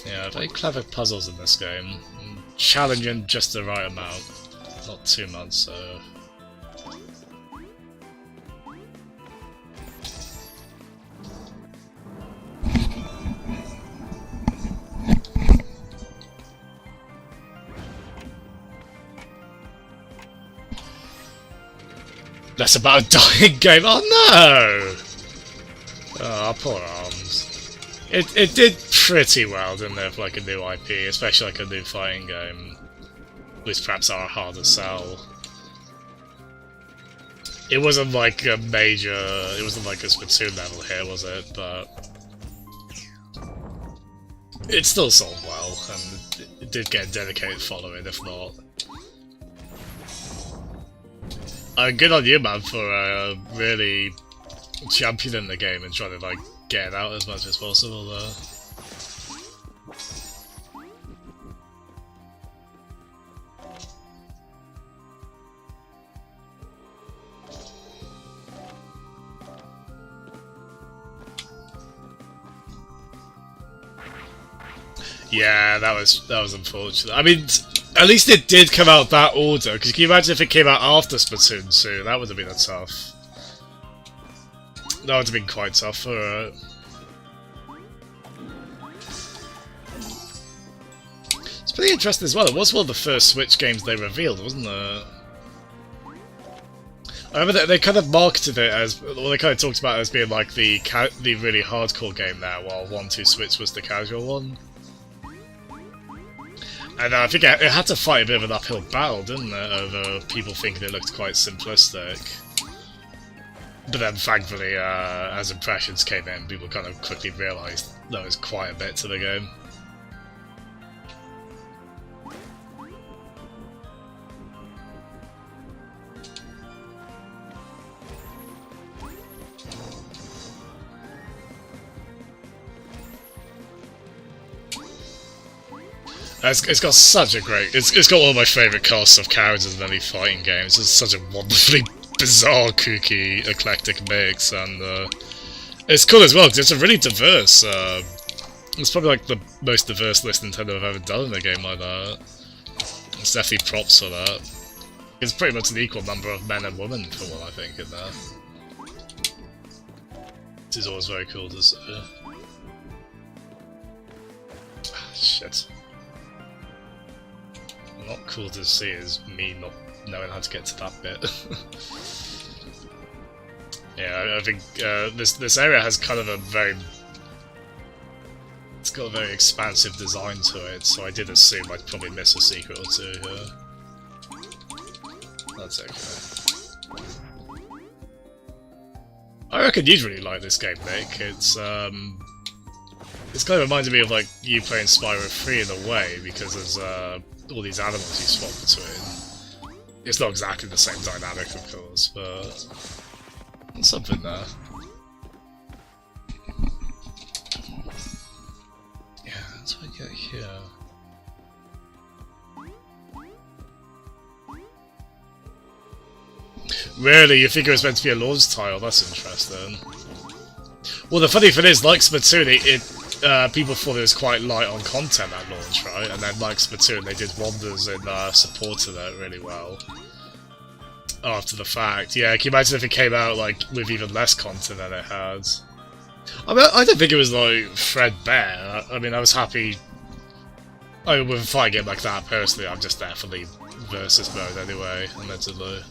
Yeah, very clever puzzles in this game. Challenging just the right amount, not too much, so... That's about a dying game. Oh no! Oh, poor ARMS. It did pretty well, didn't it, for like a new IP, especially like a new fighting game. Which perhaps are hard to sell. It wasn't like a major... It wasn't like a Splatoon level here, was it? But... it still sold well, and it did get a dedicated following, if not. Good on you, man, for really championing the game and trying to like get it out as much as possible. Yeah, that was unfortunate. I mean, at least it did come out that order, because can you imagine if it came out after Splatoon 2? That would have been tough. That would have been quite tough for it. It's pretty interesting as well. It was one of the first Switch games they revealed, wasn't it? I remember they kind of marketed it as, well, they kind of talked about it as being like the really hardcore game there, while 1-2 Switch was the casual one. And I think it had to fight a bit of an uphill battle, didn't it, over people thinking it looked quite simplistic. But then, thankfully, as impressions came in, people kind of quickly realised there was quite a bit to the game. It's got such a great... It's got one of my favourite casts of characters in any fighting game. It's just such a wonderfully bizarre, kooky, eclectic mix, and it's cool as well because it's a really diverse... it's probably like the most diverse list Nintendo have ever done in a game like that. It's definitely props for that. It's pretty much an equal number of men and women for what I think in there. is always very cool to see. Shit. Not cool to see is me not knowing how to get to that bit. Yeah, I think this area has kind of a very... It's got a very expansive design to it, so I did assume I'd probably miss a secret or two here. That's okay. I reckon you'd really like this game, Nick. It's kind of reminded me of like you playing Spyro 3 in a way, because there's all these animals you swap between. It's not exactly the same dynamic, of course, but there's something there. Yeah, that's what I get here. Really? You think it was meant to be a launch tile? That's interesting. Well, the funny thing is, like Splatoon, people thought it was quite light on content at launch, right? And then, like Splatoon, they did wonders in supporting it really well after the fact. Yeah, can you imagine if it came out like with even less content than it had? I mean, I don't think it was like threadbare. I mean, I was happy. I mean, with a fighting game like that, personally, I'm just there for the versus mode anyway, admittedly.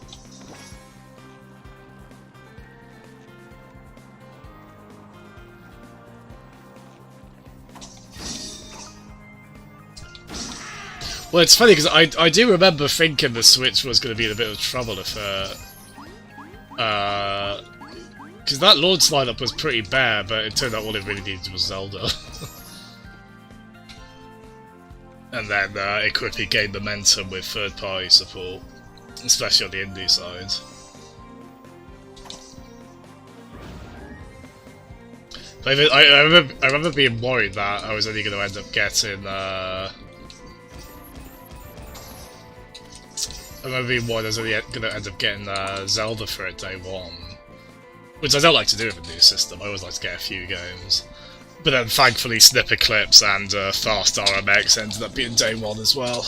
Well, it's funny because I do remember thinking the Switch was going to be in a bit of trouble if because that launch lineup was pretty bare, but it turned out all it really needed was Zelda. And then it quickly gained momentum with third-party support, especially on the indie side. But I remember being worried that I was only going to end up getting I remember being worried I was only going to end up getting Zelda for it day one. Which I don't like to do with a new system, I always like to get a few games. But then thankfully Sniper Clips and Fast RMX ended up being day one as well.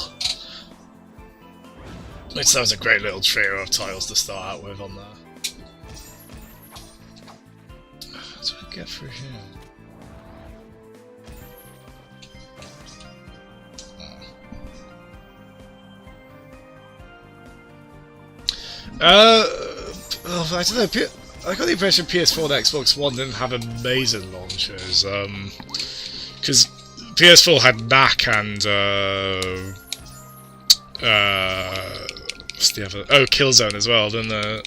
Which that was a great little trio of titles to start out with on there. How do I get through here? I don't know. I got the impression PS4 and Xbox One didn't have amazing launchers. Because PS4 had Knack and what's the other? Oh, Killzone as well, didn't it?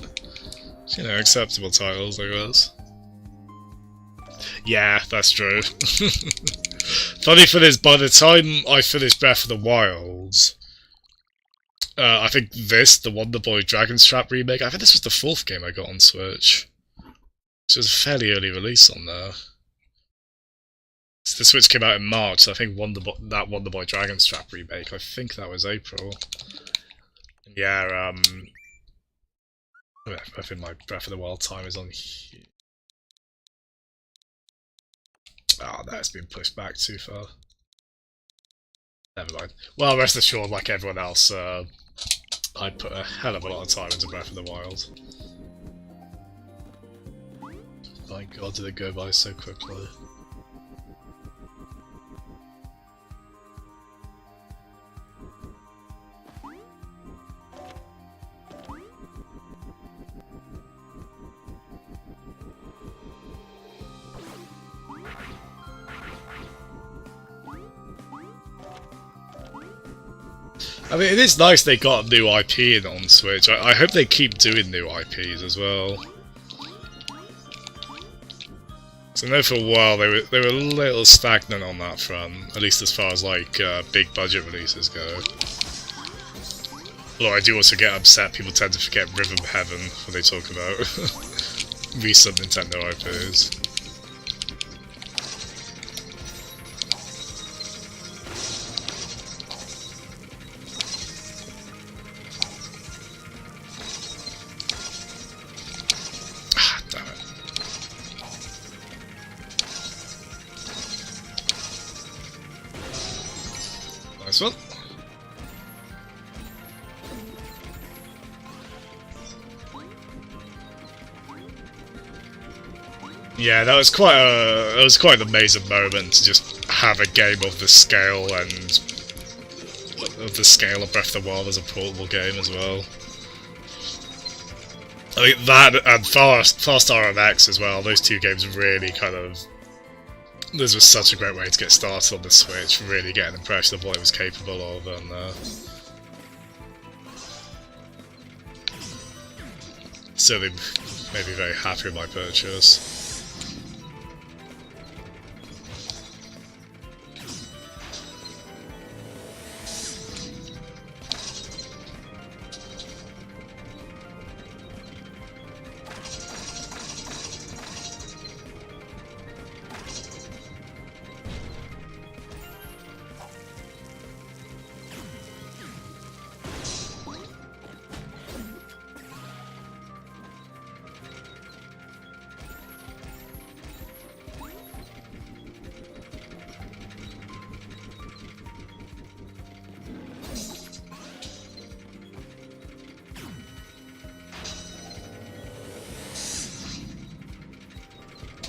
You know, acceptable titles, I guess. Yeah, that's true. Funny for this, by the time I finished Breath of the Wild, I think the Wonder Boy Dragonstrap remake, I think this was the 4th game I got on Switch. So it was a fairly early release on there. So the Switch came out in March, so I think that Wonder Boy Dragonstrap remake, I think that was April. Yeah, I think my Breath of the Wild time is on here. Oh, that's been pushed back too far. Never mind. Well, rest assured, like everyone else, I put a hell of a lot of time into Breath of the Wild. My god, did it go by so quickly. I mean, it is nice they got a new IP in on Switch. I hope they keep doing new IPs as well. So I know for a while they were a little stagnant on that front, at least as far as like big budget releases go. Although I do also get upset people tend to forget Rhythm Heaven when they talk about recent Nintendo IPs. Nice one. Yeah, that was quite an amazing moment to just have a game of the scale of Breath of the Wild as a portable game as well. I think that and Fast RMX as well, those two games really kind of... This was such a great way to get started on the Switch, really get an impression of what it was capable of, and certainly made me very happy with my purchase.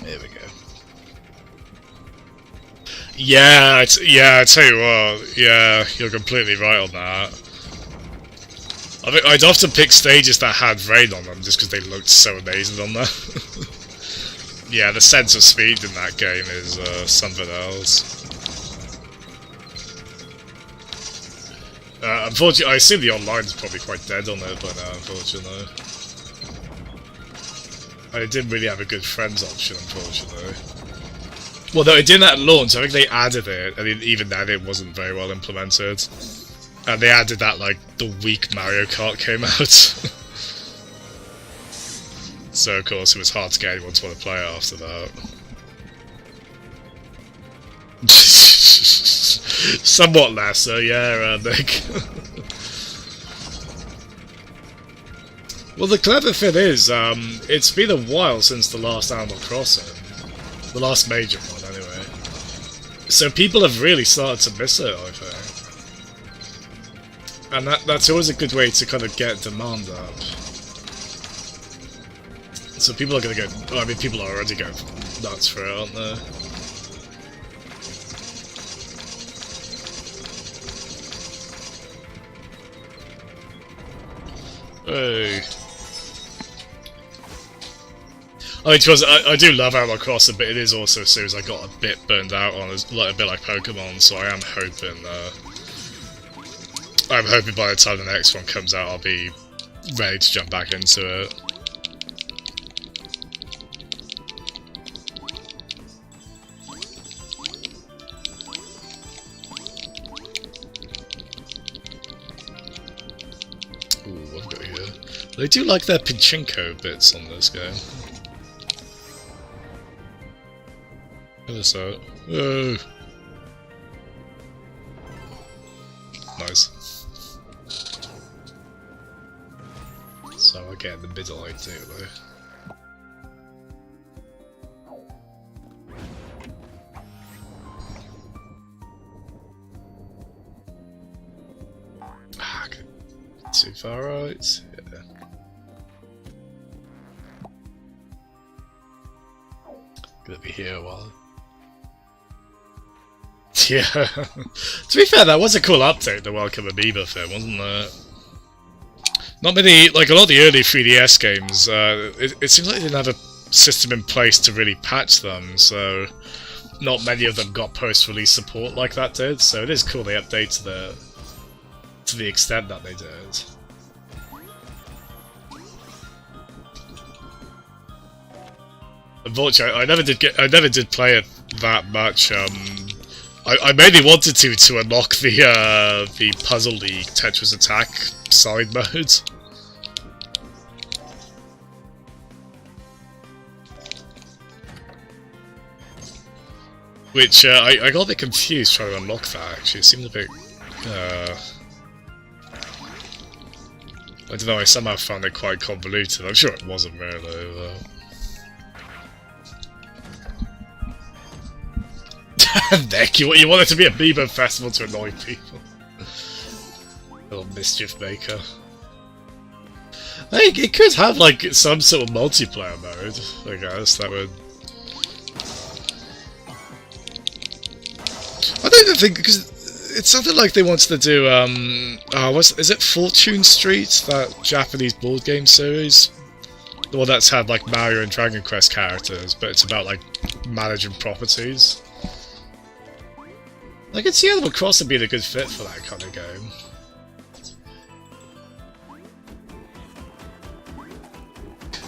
There we go. Yeah, I tell you what, yeah, you're completely right on that. I mean, I'd often pick stages that had rain on them just because they looked so amazing on there. Yeah, the sense of speed in that game is something else. Unfortunately, I assume the online's probably quite dead on it, but unfortunately. I didn't really have a good friends option, unfortunately. Well, no, it didn't at launch. I think they added it, and even then it wasn't very well implemented. And they added that, like, the week Mario Kart came out. So, of course, it was hard to get anyone to want to play it after that. Somewhat lesser, yeah, Nick. Well, the clever thing is, it's been a while since the last Animal Crossing. The last major one, anyway. So people have really started to miss it, I think. And that's always a good way to kind of get demand up. So people are going to go... I mean, people are already going nuts for it, aren't they? Hey. I mean, I do love Animal Crossing, but it is also a series I got a bit burned out on, a bit like Pokemon, so I am hoping by the time the next one comes out I'll be ready to jump back into it. Ooh, what have we got here? They do like their Pachinko bits on this game. Check this out. Whoa. Nice. So I'll get in the middle ideally. Ah, too far right. Yeah. Gonna be here a while. Yeah. To be fair, that was a cool update, the Welcome Amiibo thing, wasn't it? Not many, like a lot of the early 3DS games, it seems like they didn't have a system in place to really patch them, so not many of them got post-release support like that did, so it is cool they updated it to the extent that they did. Unfortunately, I never did play it that much. I mainly wanted to unlock the Puzzle League Tetris Attack side mode. Which I got a bit confused trying to unlock that. Actually, it seemed a bit. I don't know. I somehow found it quite convoluted. I'm sure it wasn't really, though. Nick, you want it to be a Amiibo festival to annoy people. Little mischief maker. I think it could have like some sort of multiplayer mode, I guess, that would think because it sounded like they wanted to do is it Fortune Street, that Japanese board game series? The one that's had like Mario and Dragon Quest characters, but it's about like managing properties. I could see Animal Crossing being a good fit for that kind of game.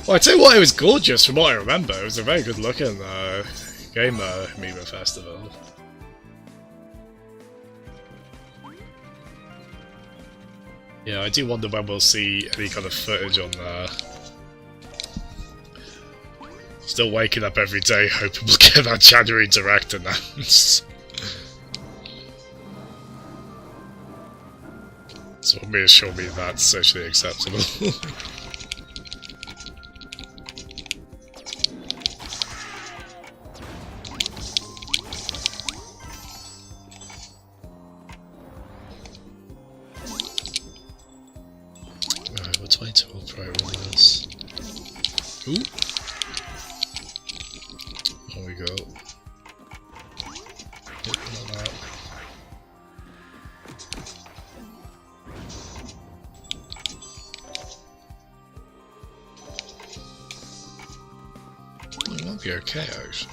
Well, I tell you what, it was gorgeous from what I remember. It was a very good looking game, Mima Festival. Yeah, I do wonder when we'll see any kind of footage on there. Still waking up every day hoping we'll get that January Direct announced. So reassure me that's socially acceptable. Right, what's my tool pro on this? Ooh! There we go. Yep, not that. It might be okay, actually.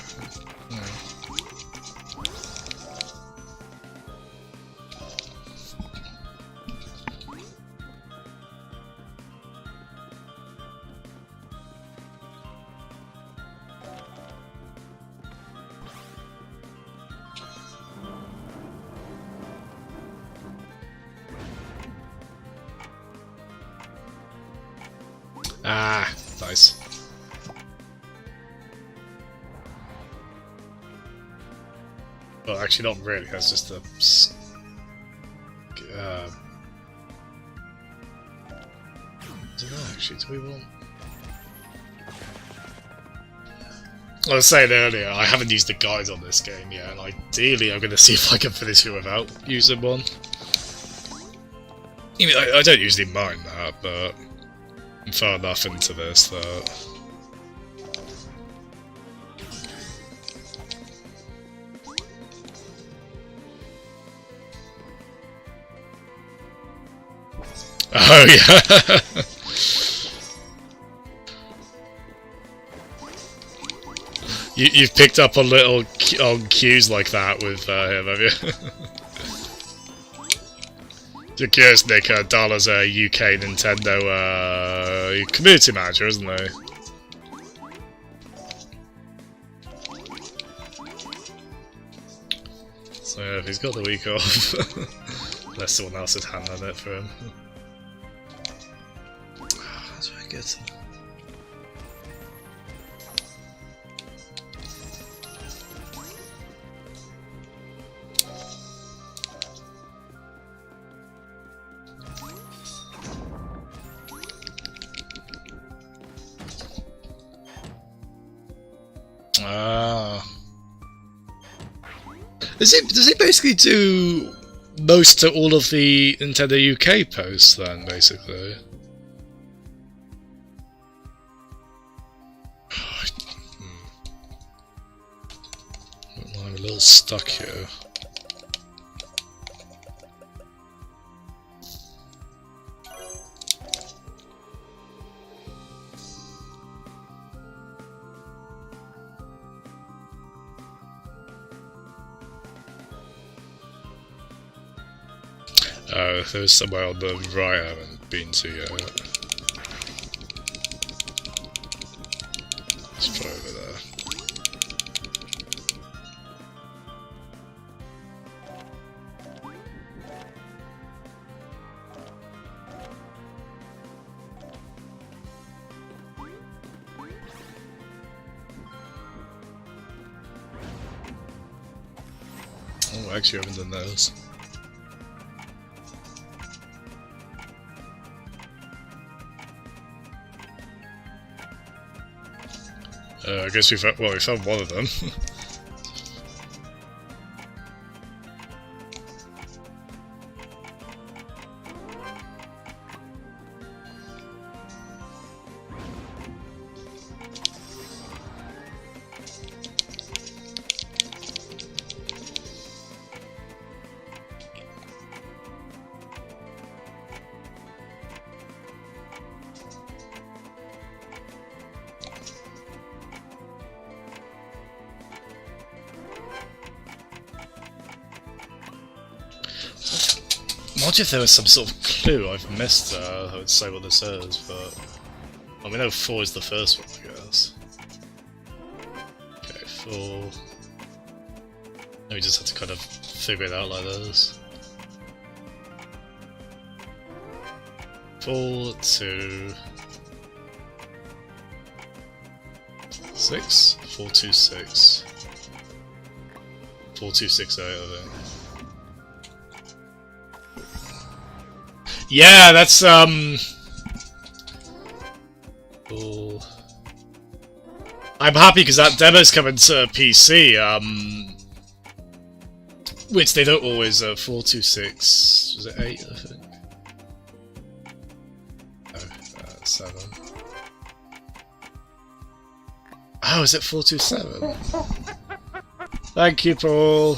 Ah, nice. Well, actually, not really. That's just a. Actually, do we want? I was saying earlier, I haven't used the guide on this game yet, and ideally, I'm going to see if I can finish it without using one. I mean, I don't usually mind that, but I'm far enough into this that. Oh yeah. You've picked up on little cues like that with him, have you? You're curious, Nick. Darla's a UK Nintendo community manager, isn't he? So yeah, if he's got the week off, unless someone else had handled it for him. That's very good. Ah. Does it basically do most to all of the Nintendo UK posts then, basically? I'm a little stuck here. There's somewhere on the right I haven't been to yet. Let's try over there. Oh, actually I haven't done those. I guess we found one of them. wonder if there was some sort of clue I've missed that would say what this is, but... Well, we know 4 is the first one, I guess. Okay, 4... We just have to kind of figure it out like this. 4, 2... 6? 4, 2, 6. 4, 2, 6, 8, I think. Yeah, that's, Cool. I'm happy because that demo's coming to PC, which they don't always, 4, 2, 6, was it 8, I think? No, 7. Oh, is it 4, 2, 7? Thank you, Paul.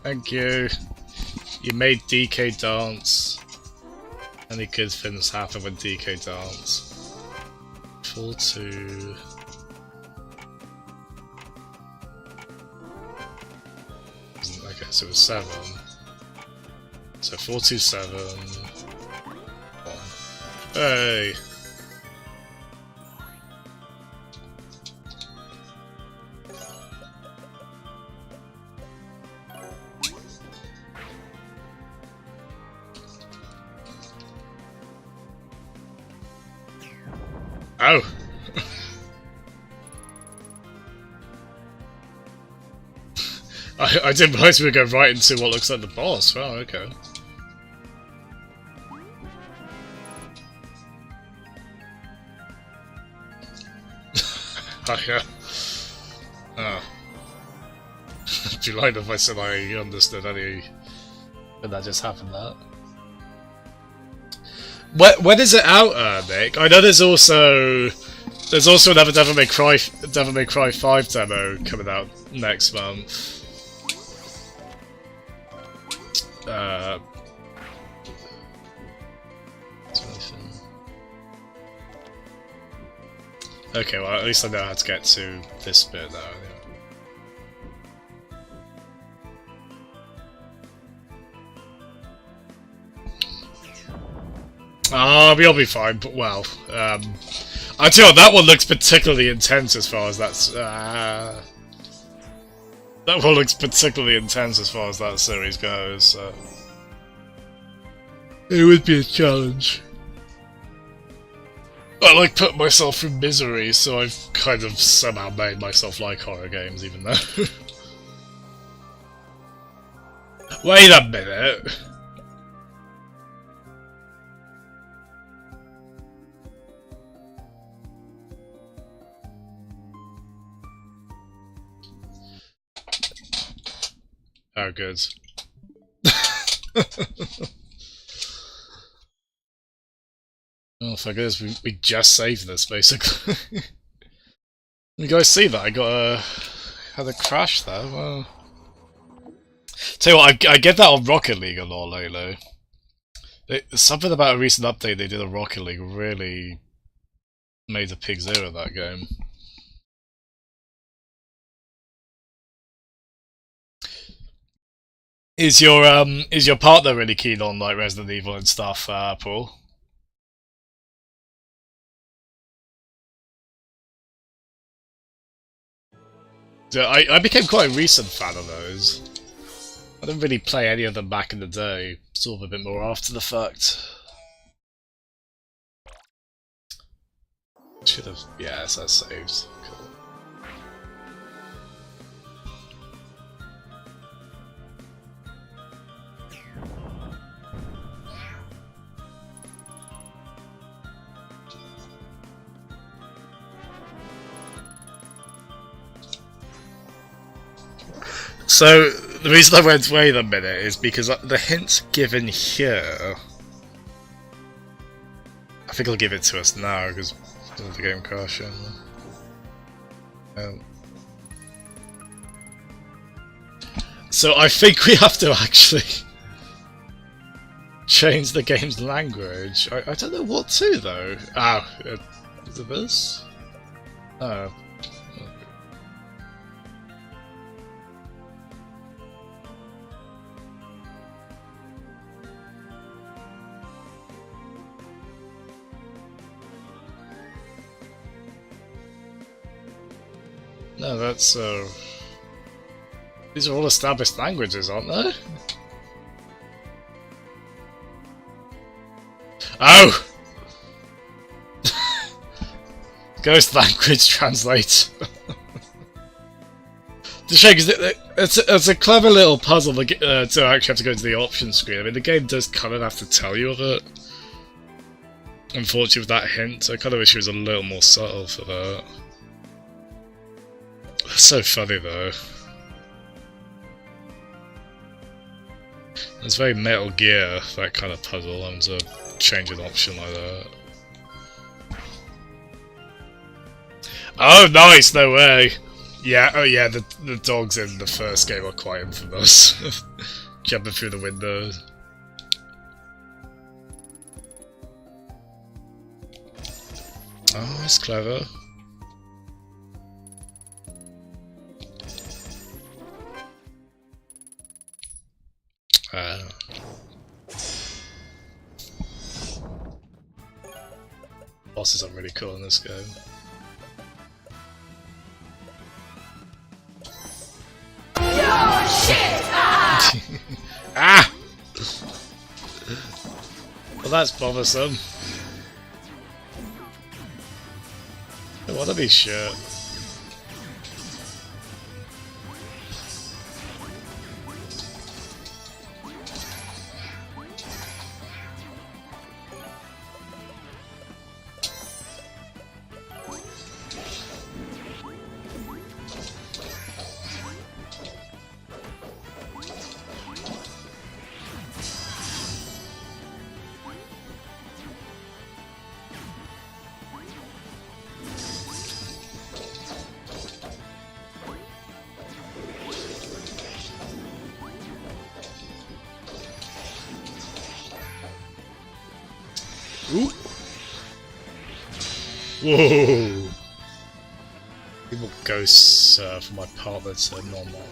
Thank you. You made DK dance. Any good things happen when DK dance. 4, 2... Okay, so it was 7. So 4, 2, 7... 1. Hey! Oh! I didn't realise we would go right into what looks like the boss. Wow, okay. Oh, yeah. Oh. Do you like if I said I understood any... Did that just happen, that? When is it out, Nick? I know there's also another Devil May Cry 5 demo coming out next month. Okay, well at least I know how to get to this bit now. We'll be fine, but well, I tell you what, that one looks particularly intense as far as that's, that one looks particularly intense as far as that series goes, so. It would be a challenge. I like put myself through misery, so I've kind of somehow made myself like horror games, even though... Wait a minute! Oh, good. Oh, for goodness, we just saved this, basically. You guys see that? I got had a crash there. Well, tell you what, I get that on Rocket League a lot lately. Something about a recent update they did on Rocket League really made a pig's ear of that game. Is your partner really keen on like Resident Evil and stuff, Paul? Yeah, I became quite a recent fan of those. I didn't really play any of them back in the day, sort of a bit more after the fact. Should have, yes, that's saved. Cool. So, the reason I went wait a minute is because the hint given here... I think I'll give it to us now, because the game crashing. So I think we have to actually change the game's language. I don't know what to, though. Is it this? Oh. No, that's these are all established languages, aren't they? Oh! Ghost language translate. The shame is it's a clever little puzzle to actually have to go to the options screen. I mean, the game does kind of have to tell you of it. Unfortunately, with that hint, I kind of wish it was a little more subtle for that. That's so funny though. It's very Metal Gear, that kind of puzzle, having to change an option like that. Oh, nice! No way! Yeah, oh yeah, the dogs in the first game are quite infamous. Jumping through the windows. Oh, that's clever. Bosses are really cool in this game. Ah! Well, that's bothersome. I want to be sure. Ooh. Whoa! People ghosts for my partner to normal.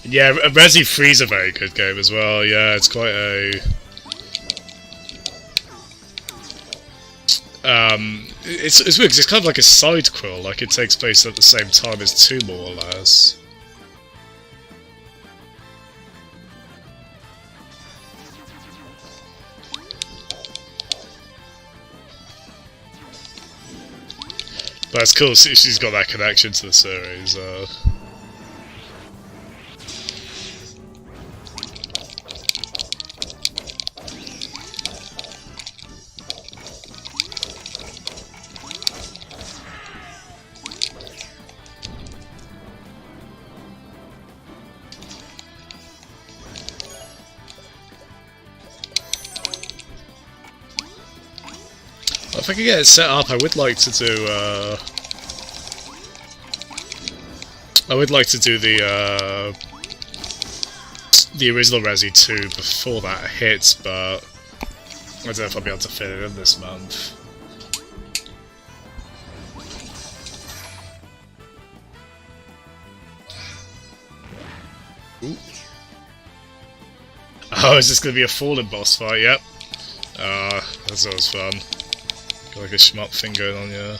Yeah, Resi 3 is a very good game as well. Yeah, it's quite a it's weird because it's kind of like a side quill, like it takes place at the same time as 2 more or less. But it's cool, she's got that connection to the series. If I could get it set up, I would like to do. I would like to do the original Resi 2 before that hits, but I don't know if I'll be able to fit it in this month. Ooh. Oh, is this going to be a fallen boss fight? Yep. That's always fun. Got like a shmup thing going on, yeah.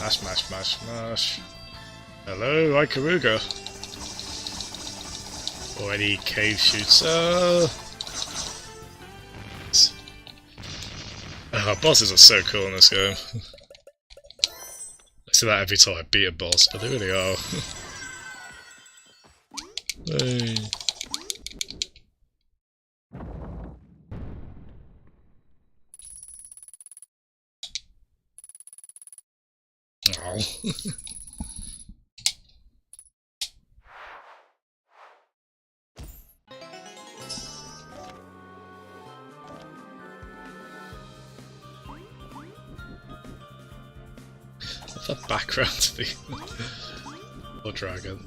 Mash, mash, mash, mash. Hello, Ikaruga. Or any cave shooter. Bosses are so cool in this game. I say that every time I beat a boss, but they really are. Hey. Oh. that background to the or dragon.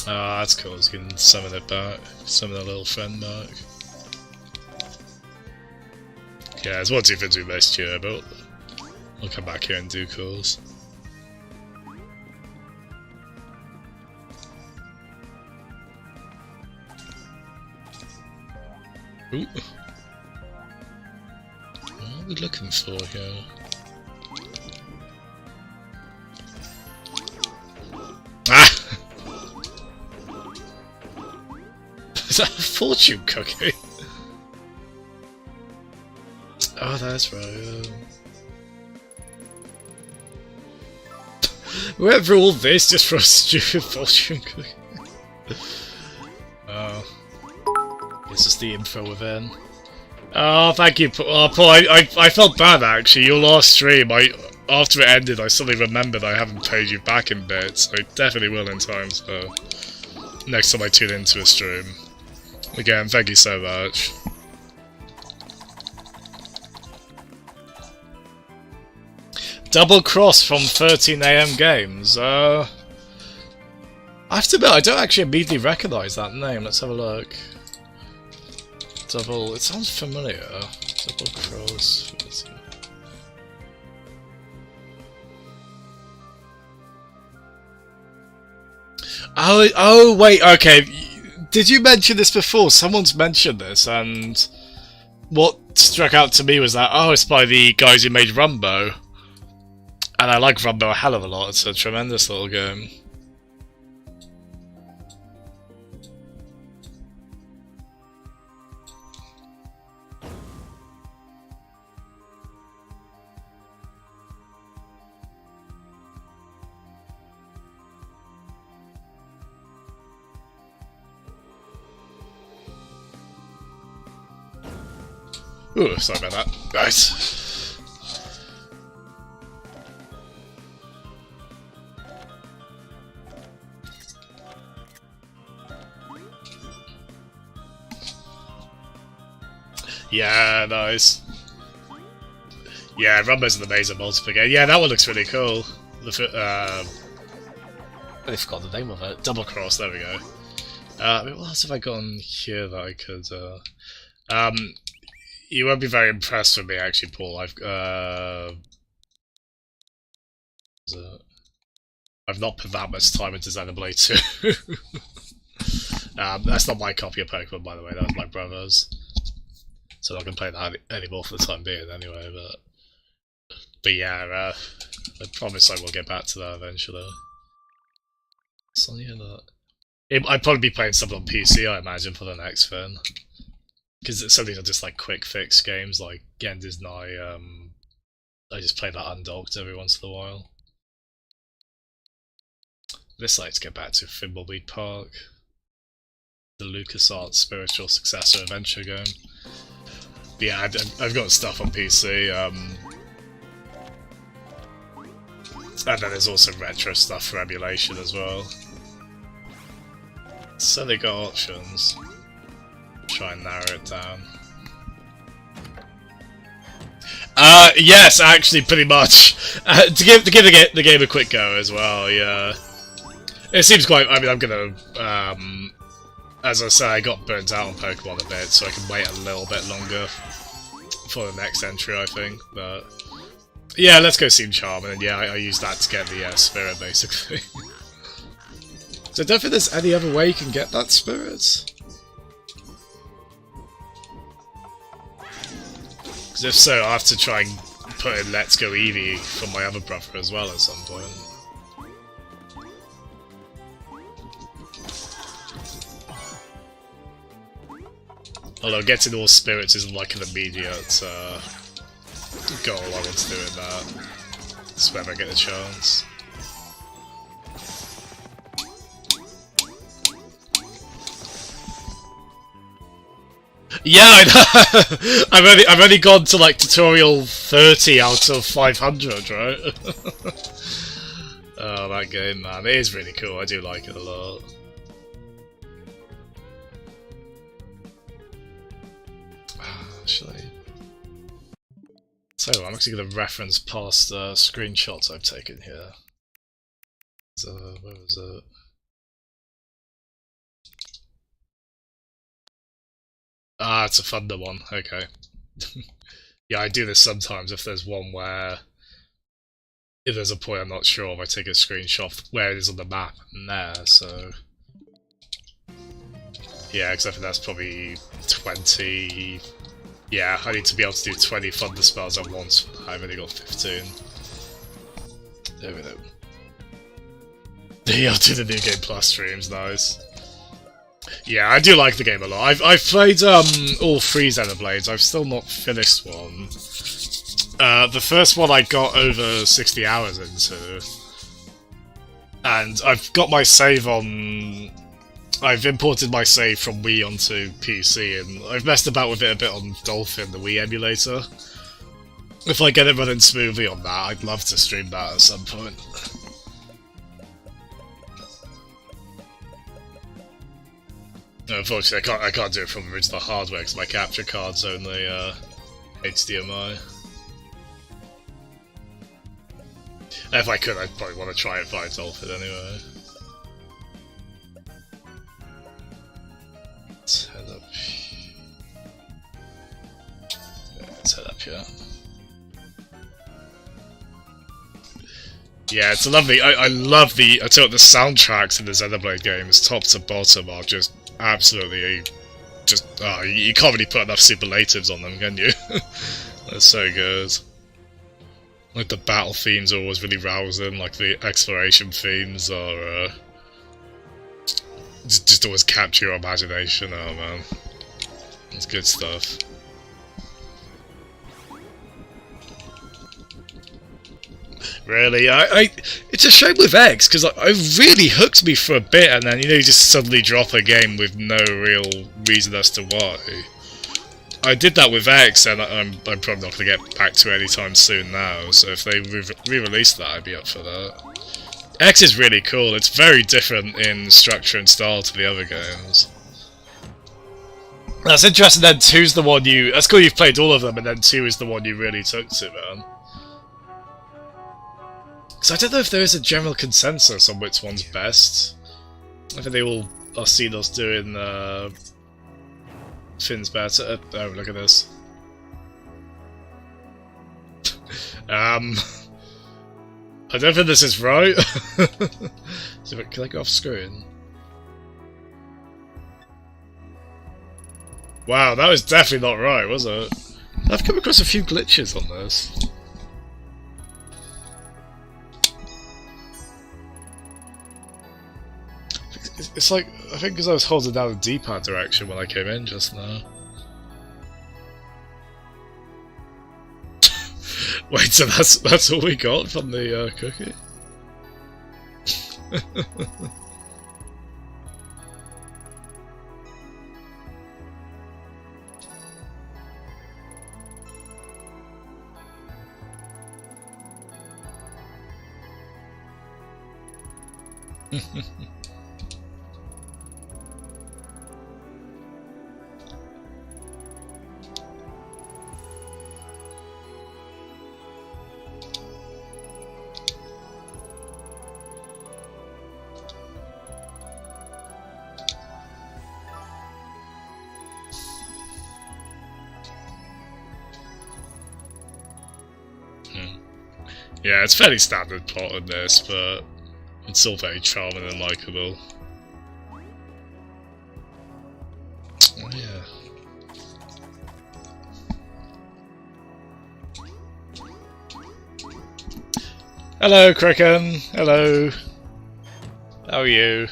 Ah, that's cool. You can summon it back, summon a little friend back. Yeah, there's one too things we missed here, but I'll come back here in due course. Ooh. What are we looking for here? Ah! Is that a fortune cookie? Oh, that's right. We went through all this just for a stupid fortune cookie. Oh. This is the info within. Oh, thank you, Paul. Oh, Paul, I felt bad actually. Your last stream, after it ended, I suddenly remembered I haven't paid you back in bits. I definitely will in time, so next time I tune into a stream. Again, thank you so much. Double cross from 13 AM Games. I have to admit, I don't actually immediately recognise that name. Let's have a look. Double. It sounds familiar. Double cross. Oh, wait. Okay. Did you mention this before? Someone's mentioned this, and what struck out to me was that, oh, it's by the guys who made Rumbo. And I like Rumbo a hell of a lot. It's a tremendous little game. Ooh, sorry about that, guys. Yeah, nice. Yeah, Rumbo's an amazing multiplayer. Yeah, that one looks really cool. I forgot the name of it. Double Cross, there we go. What else have I got on here that I could... you won't be very impressed with me, actually, Paul. I've not put that much time into Xenoblade 2. That's not my copy of Pokemon, by the way. That was my brother's. So I'm not going to play that anymore for the time being, anyway. But yeah, I promise I will get back to that eventually. Something like that. I'd probably be playing something on PC, I imagine, for the next thing. Because some of these are just like quick fix games, like Gender's Nye. I just play that undocked every once in a while. This like to get back to Thimbleweed Park, the LucasArts spiritual successor adventure game. But yeah, I've got stuff on PC. And then there's also retro stuff for emulation as well. So they got options. Try and narrow it down. Yes, actually, pretty much. To give the game a quick go as well. Yeah, it seems quite. I mean, I'm gonna. As I say, I got burnt out on Pokemon a bit, so I can wait a little bit longer for the next entry, I think. But yeah, let's go Seam Charm, and then yeah, I use that to get the spirit, basically. So I don't think there's any other way you can get that spirit. Because if so, I'll have to try and put in Let's Go Eevee from my other brother as well at some point. Although getting all spirits isn't like an immediate goal I want to do in that. It's whenever I get the chance. Yeah, I know. I've only gone to like tutorial 30 out of 500, right? Oh, that game, man, it is really cool. I do like it a lot. actually. So I'm actually going to reference past screenshots I've taken here. So, where was it? Ah, it's a Thunder one, okay. Yeah, I do this sometimes if there's one where... If there's a point I'm not sure of, I take a screenshot of where it is on the map and there, so... Yeah, because I think that's probably 20... Yeah, I need to be able to do 20 Thunder spells at once. I've only got 15. There we go. Yeah, I'll do the New Game Plus streams, nice. Yeah, I do like the game a lot. I've played all 3 Xenoblades. I've still not finished one. The first one I got over 60 hours into. And I've got my save on... I've imported my save from Wii onto PC, and I've messed about with it a bit on Dolphin, the Wii emulator. If I get it running smoothly on that, I'd love to stream that at some point. No, unfortunately, I can't do it from original hardware because my capture card's only HDMI. If I could, I'd probably want to try it via Dolphin anyway. Let's head up. Yeah, let's head up here. Yeah, it's a lovely. I love the. I tell you what, the soundtracks in the Xenoblade games, top to bottom, are just absolutely just. Oh, you can't really put enough superlatives on them, can you? They're so good. Like the battle themes are always really rousing. Like the exploration themes are. Just always capture your imagination. Oh man, it's good stuff. Really, it's a shame with X because I really hooked me for a bit, and then you just suddenly drop a game with no real reason as to why. I did that with X, and I'm probably not going to get back to it anytime soon now. So if they re-release that, I'd be up for that. X is really cool. It's very different in structure and style to the other games. That's interesting. Then 2's the one you. That's cool. You've played all of them, and then 2 is the one you really took to, man. Because I don't know if there is a general consensus on which one's best. I think they all are seen us doing Finn's better. Oh, look at this. I don't think this is right. So, can I go off screen? Wow, that was definitely not right, was it? I've come across a few glitches on this. It's like, I think because I was holding down the D-pad direction when I came in just now. Wait, so that's all we got from the cookie? Yeah, it's fairly standard plot in this, but it's still very charming and likeable. Oh yeah. Hello, Kraken. Hello. How are you?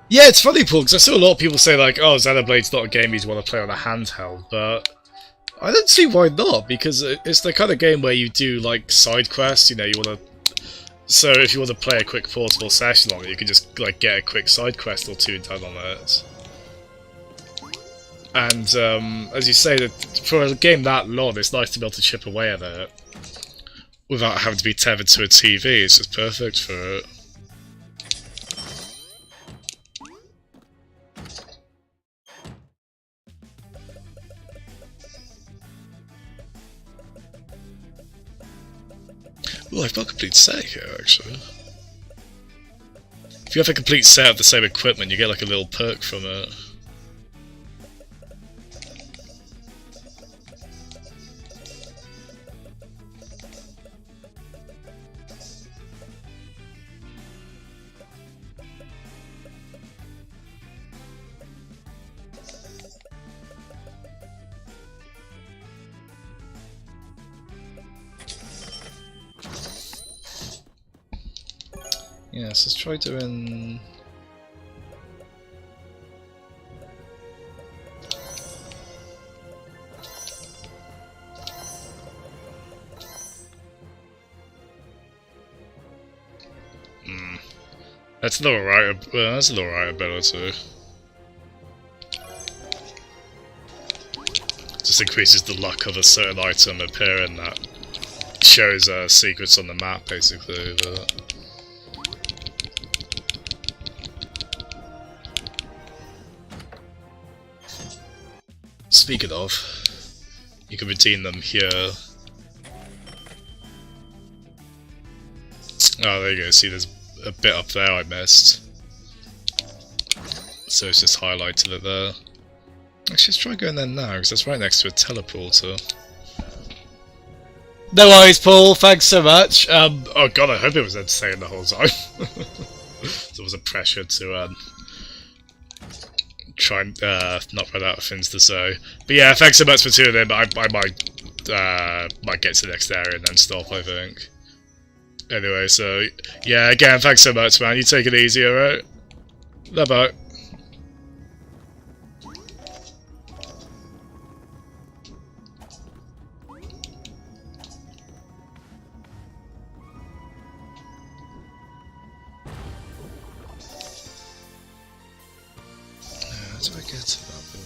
Yeah, it's funny, Paul, because I saw a lot of people say like, "Oh, Xenoblade's not a game you'd want to play on a handheld," but I don't see why not, because it's the kind of game where you do like side quests. You know, you want to. So if you want to play a quick portable session on it, you can just like get a quick side quest or two done on it. And as you say, that for a game that long, it's nice to be able to chip away at it without having to be tethered to a TV. It's just perfect for it. Oh, I've got a complete set here, actually. If you have a complete set of the same equipment, you get like a little perk from it. Yes, let's try doing... That's not alright, that's an alright ability. Just increases the luck of a certain item appearing that shows secrets on the map, basically. But... Speaking of, you can redeem them here. Oh, there you go, see there's a bit up there I missed. So it's just highlighted it there. Actually, let's try going there now, because that's right next to a teleporter. No worries, Paul, thanks so much. Oh god, I hope it was entertaining the whole time. There was a pressure to try and not run out of things to say. But yeah, thanks so much for tuning in, but I might get to the next area and then stop, I think. Anyway, so, yeah, again, thanks so much, man. You take it easy, alright? Bye-bye. How do I get to that bit?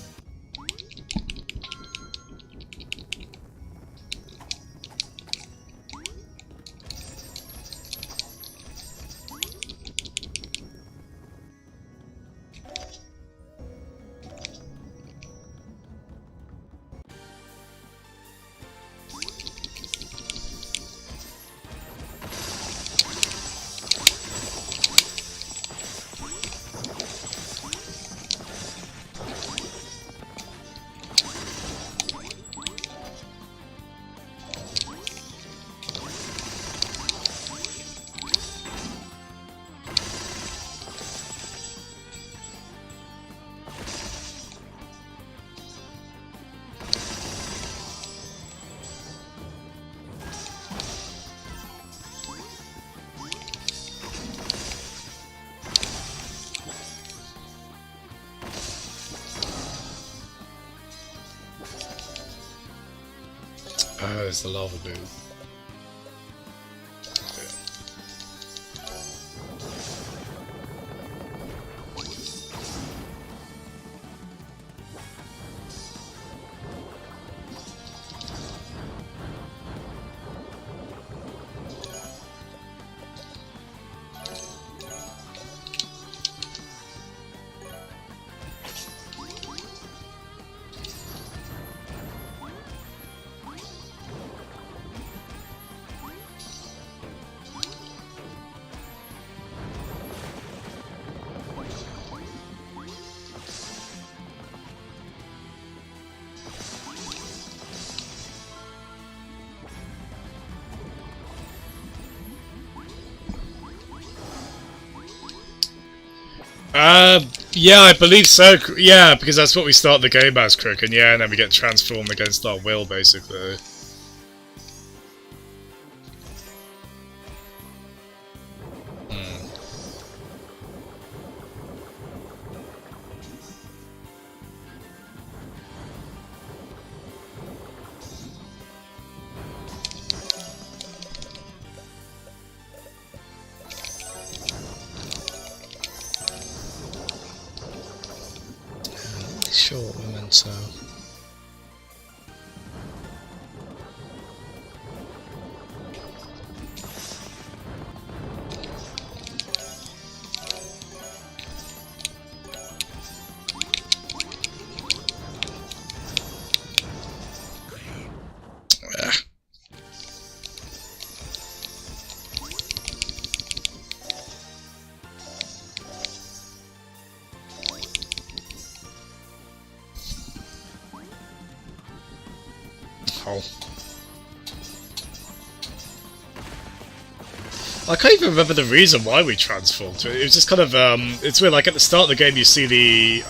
Oh, there's the lava boom. Yeah, I believe so. Yeah, because that's what we start the game as, Crook, and yeah, and then we get transformed against our will, basically. Short memento. hole. I can't even remember the reason why we transformed. It was just kind of, it's weird, like at the start of the game you see the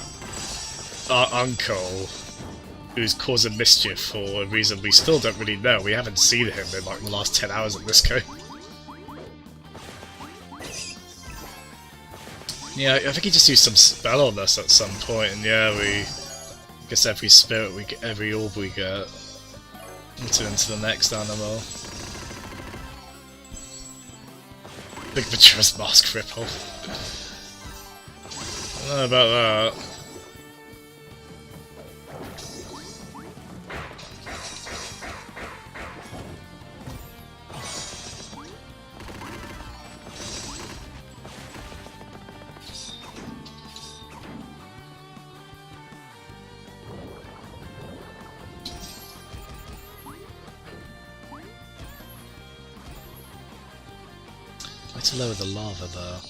uncle who's causing mischief for a reason we still don't really know. We haven't seen him in like the last 10 hours of this game. Yeah, I think he just used some spell on us at some point, and yeah, I guess every spirit we get, every orb we get, into the next animal. Big Majora's Mask ripple. I don't know about that. To lower the lava there.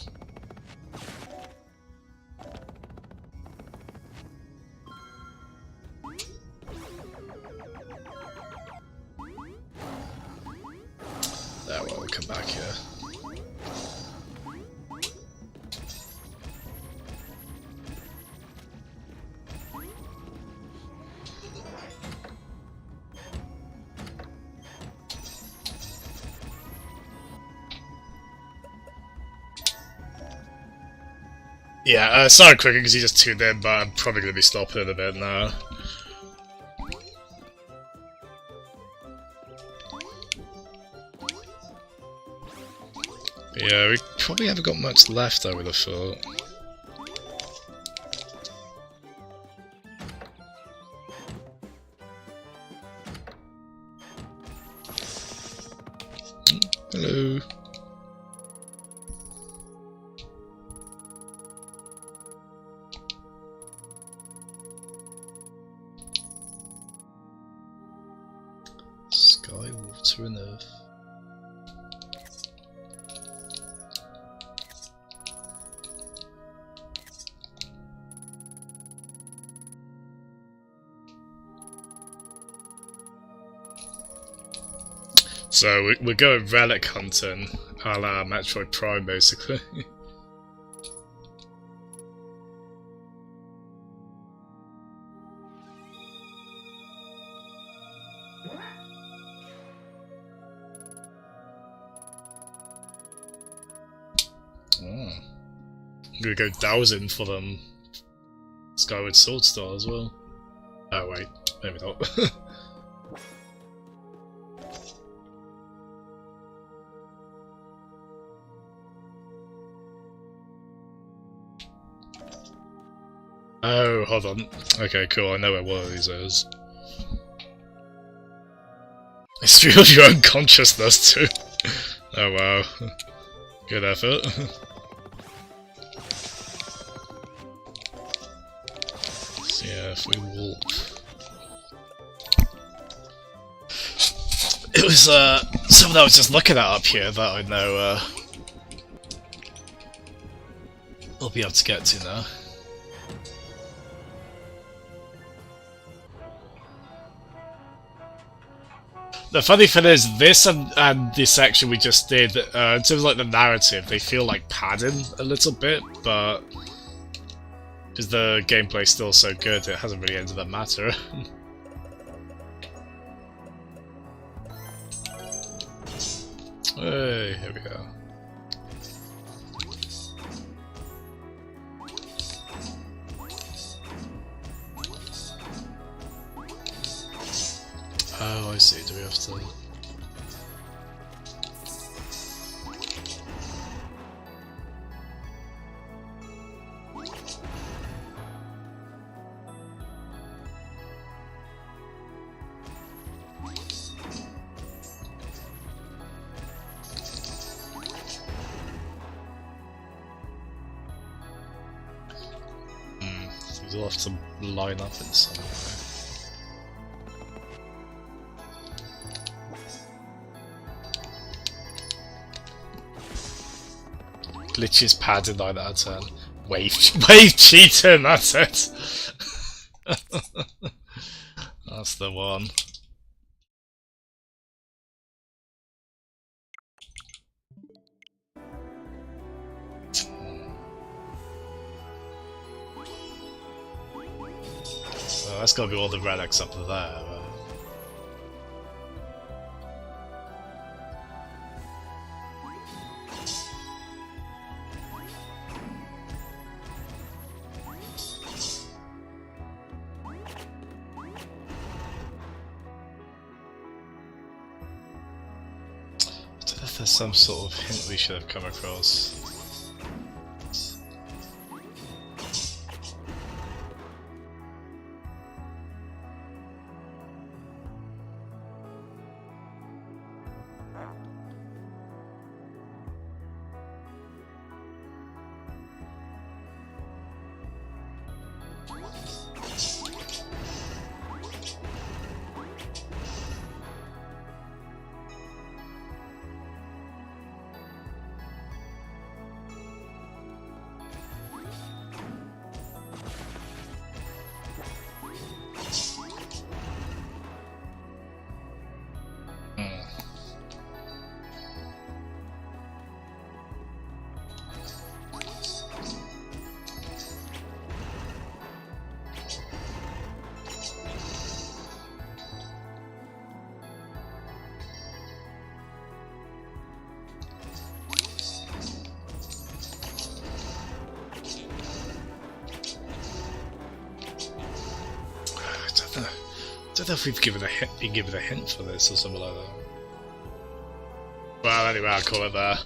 There, well, we'll come back here. Yeah, sorry quicker because he just tuned in, but I'm probably going to be stopping in a bit now. Yeah, we probably haven't got much left, I would have thought. Hello. Sky, water and earth. So we're going relic hunting, a la Metroid Prime basically. Oh. I'm gonna go dowsing for them Skyward Sword Star as well. Oh wait, maybe not. Oh, hold on. Okay, cool, I know where one of these is. It's real your own consciousness too. Oh wow. Good effort. So yeah, if we warp. It was something I was just looking at up here that I know I'll be able to get to now. The funny thing is, this and the section we just did, in terms of like the narrative, they feel like padding a little bit, but because the gameplay's still so good, it hasn't really ended up matter. Hey, here we go. Oh, I see. Do we have to... So we'll have to line up in some way. Glitches padding like that turn. Wave cheating, that's it. That's the one. That's gotta be all the relics up there. There's some sort of hint we should have come across. I don't know if we've been given a hint for this or something like that. Well, anyway, I'll call it there.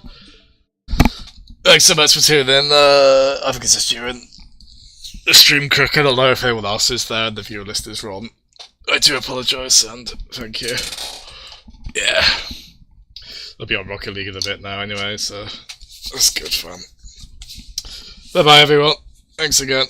Thanks so much for tuning in. I think it's just you and the stream cook. I don't know if anyone else is there and the viewer list is wrong. I do apologise and thank you. Yeah. I'll be on Rocket League in a bit now anyway, so that's good fun. Bye bye everyone. Thanks again.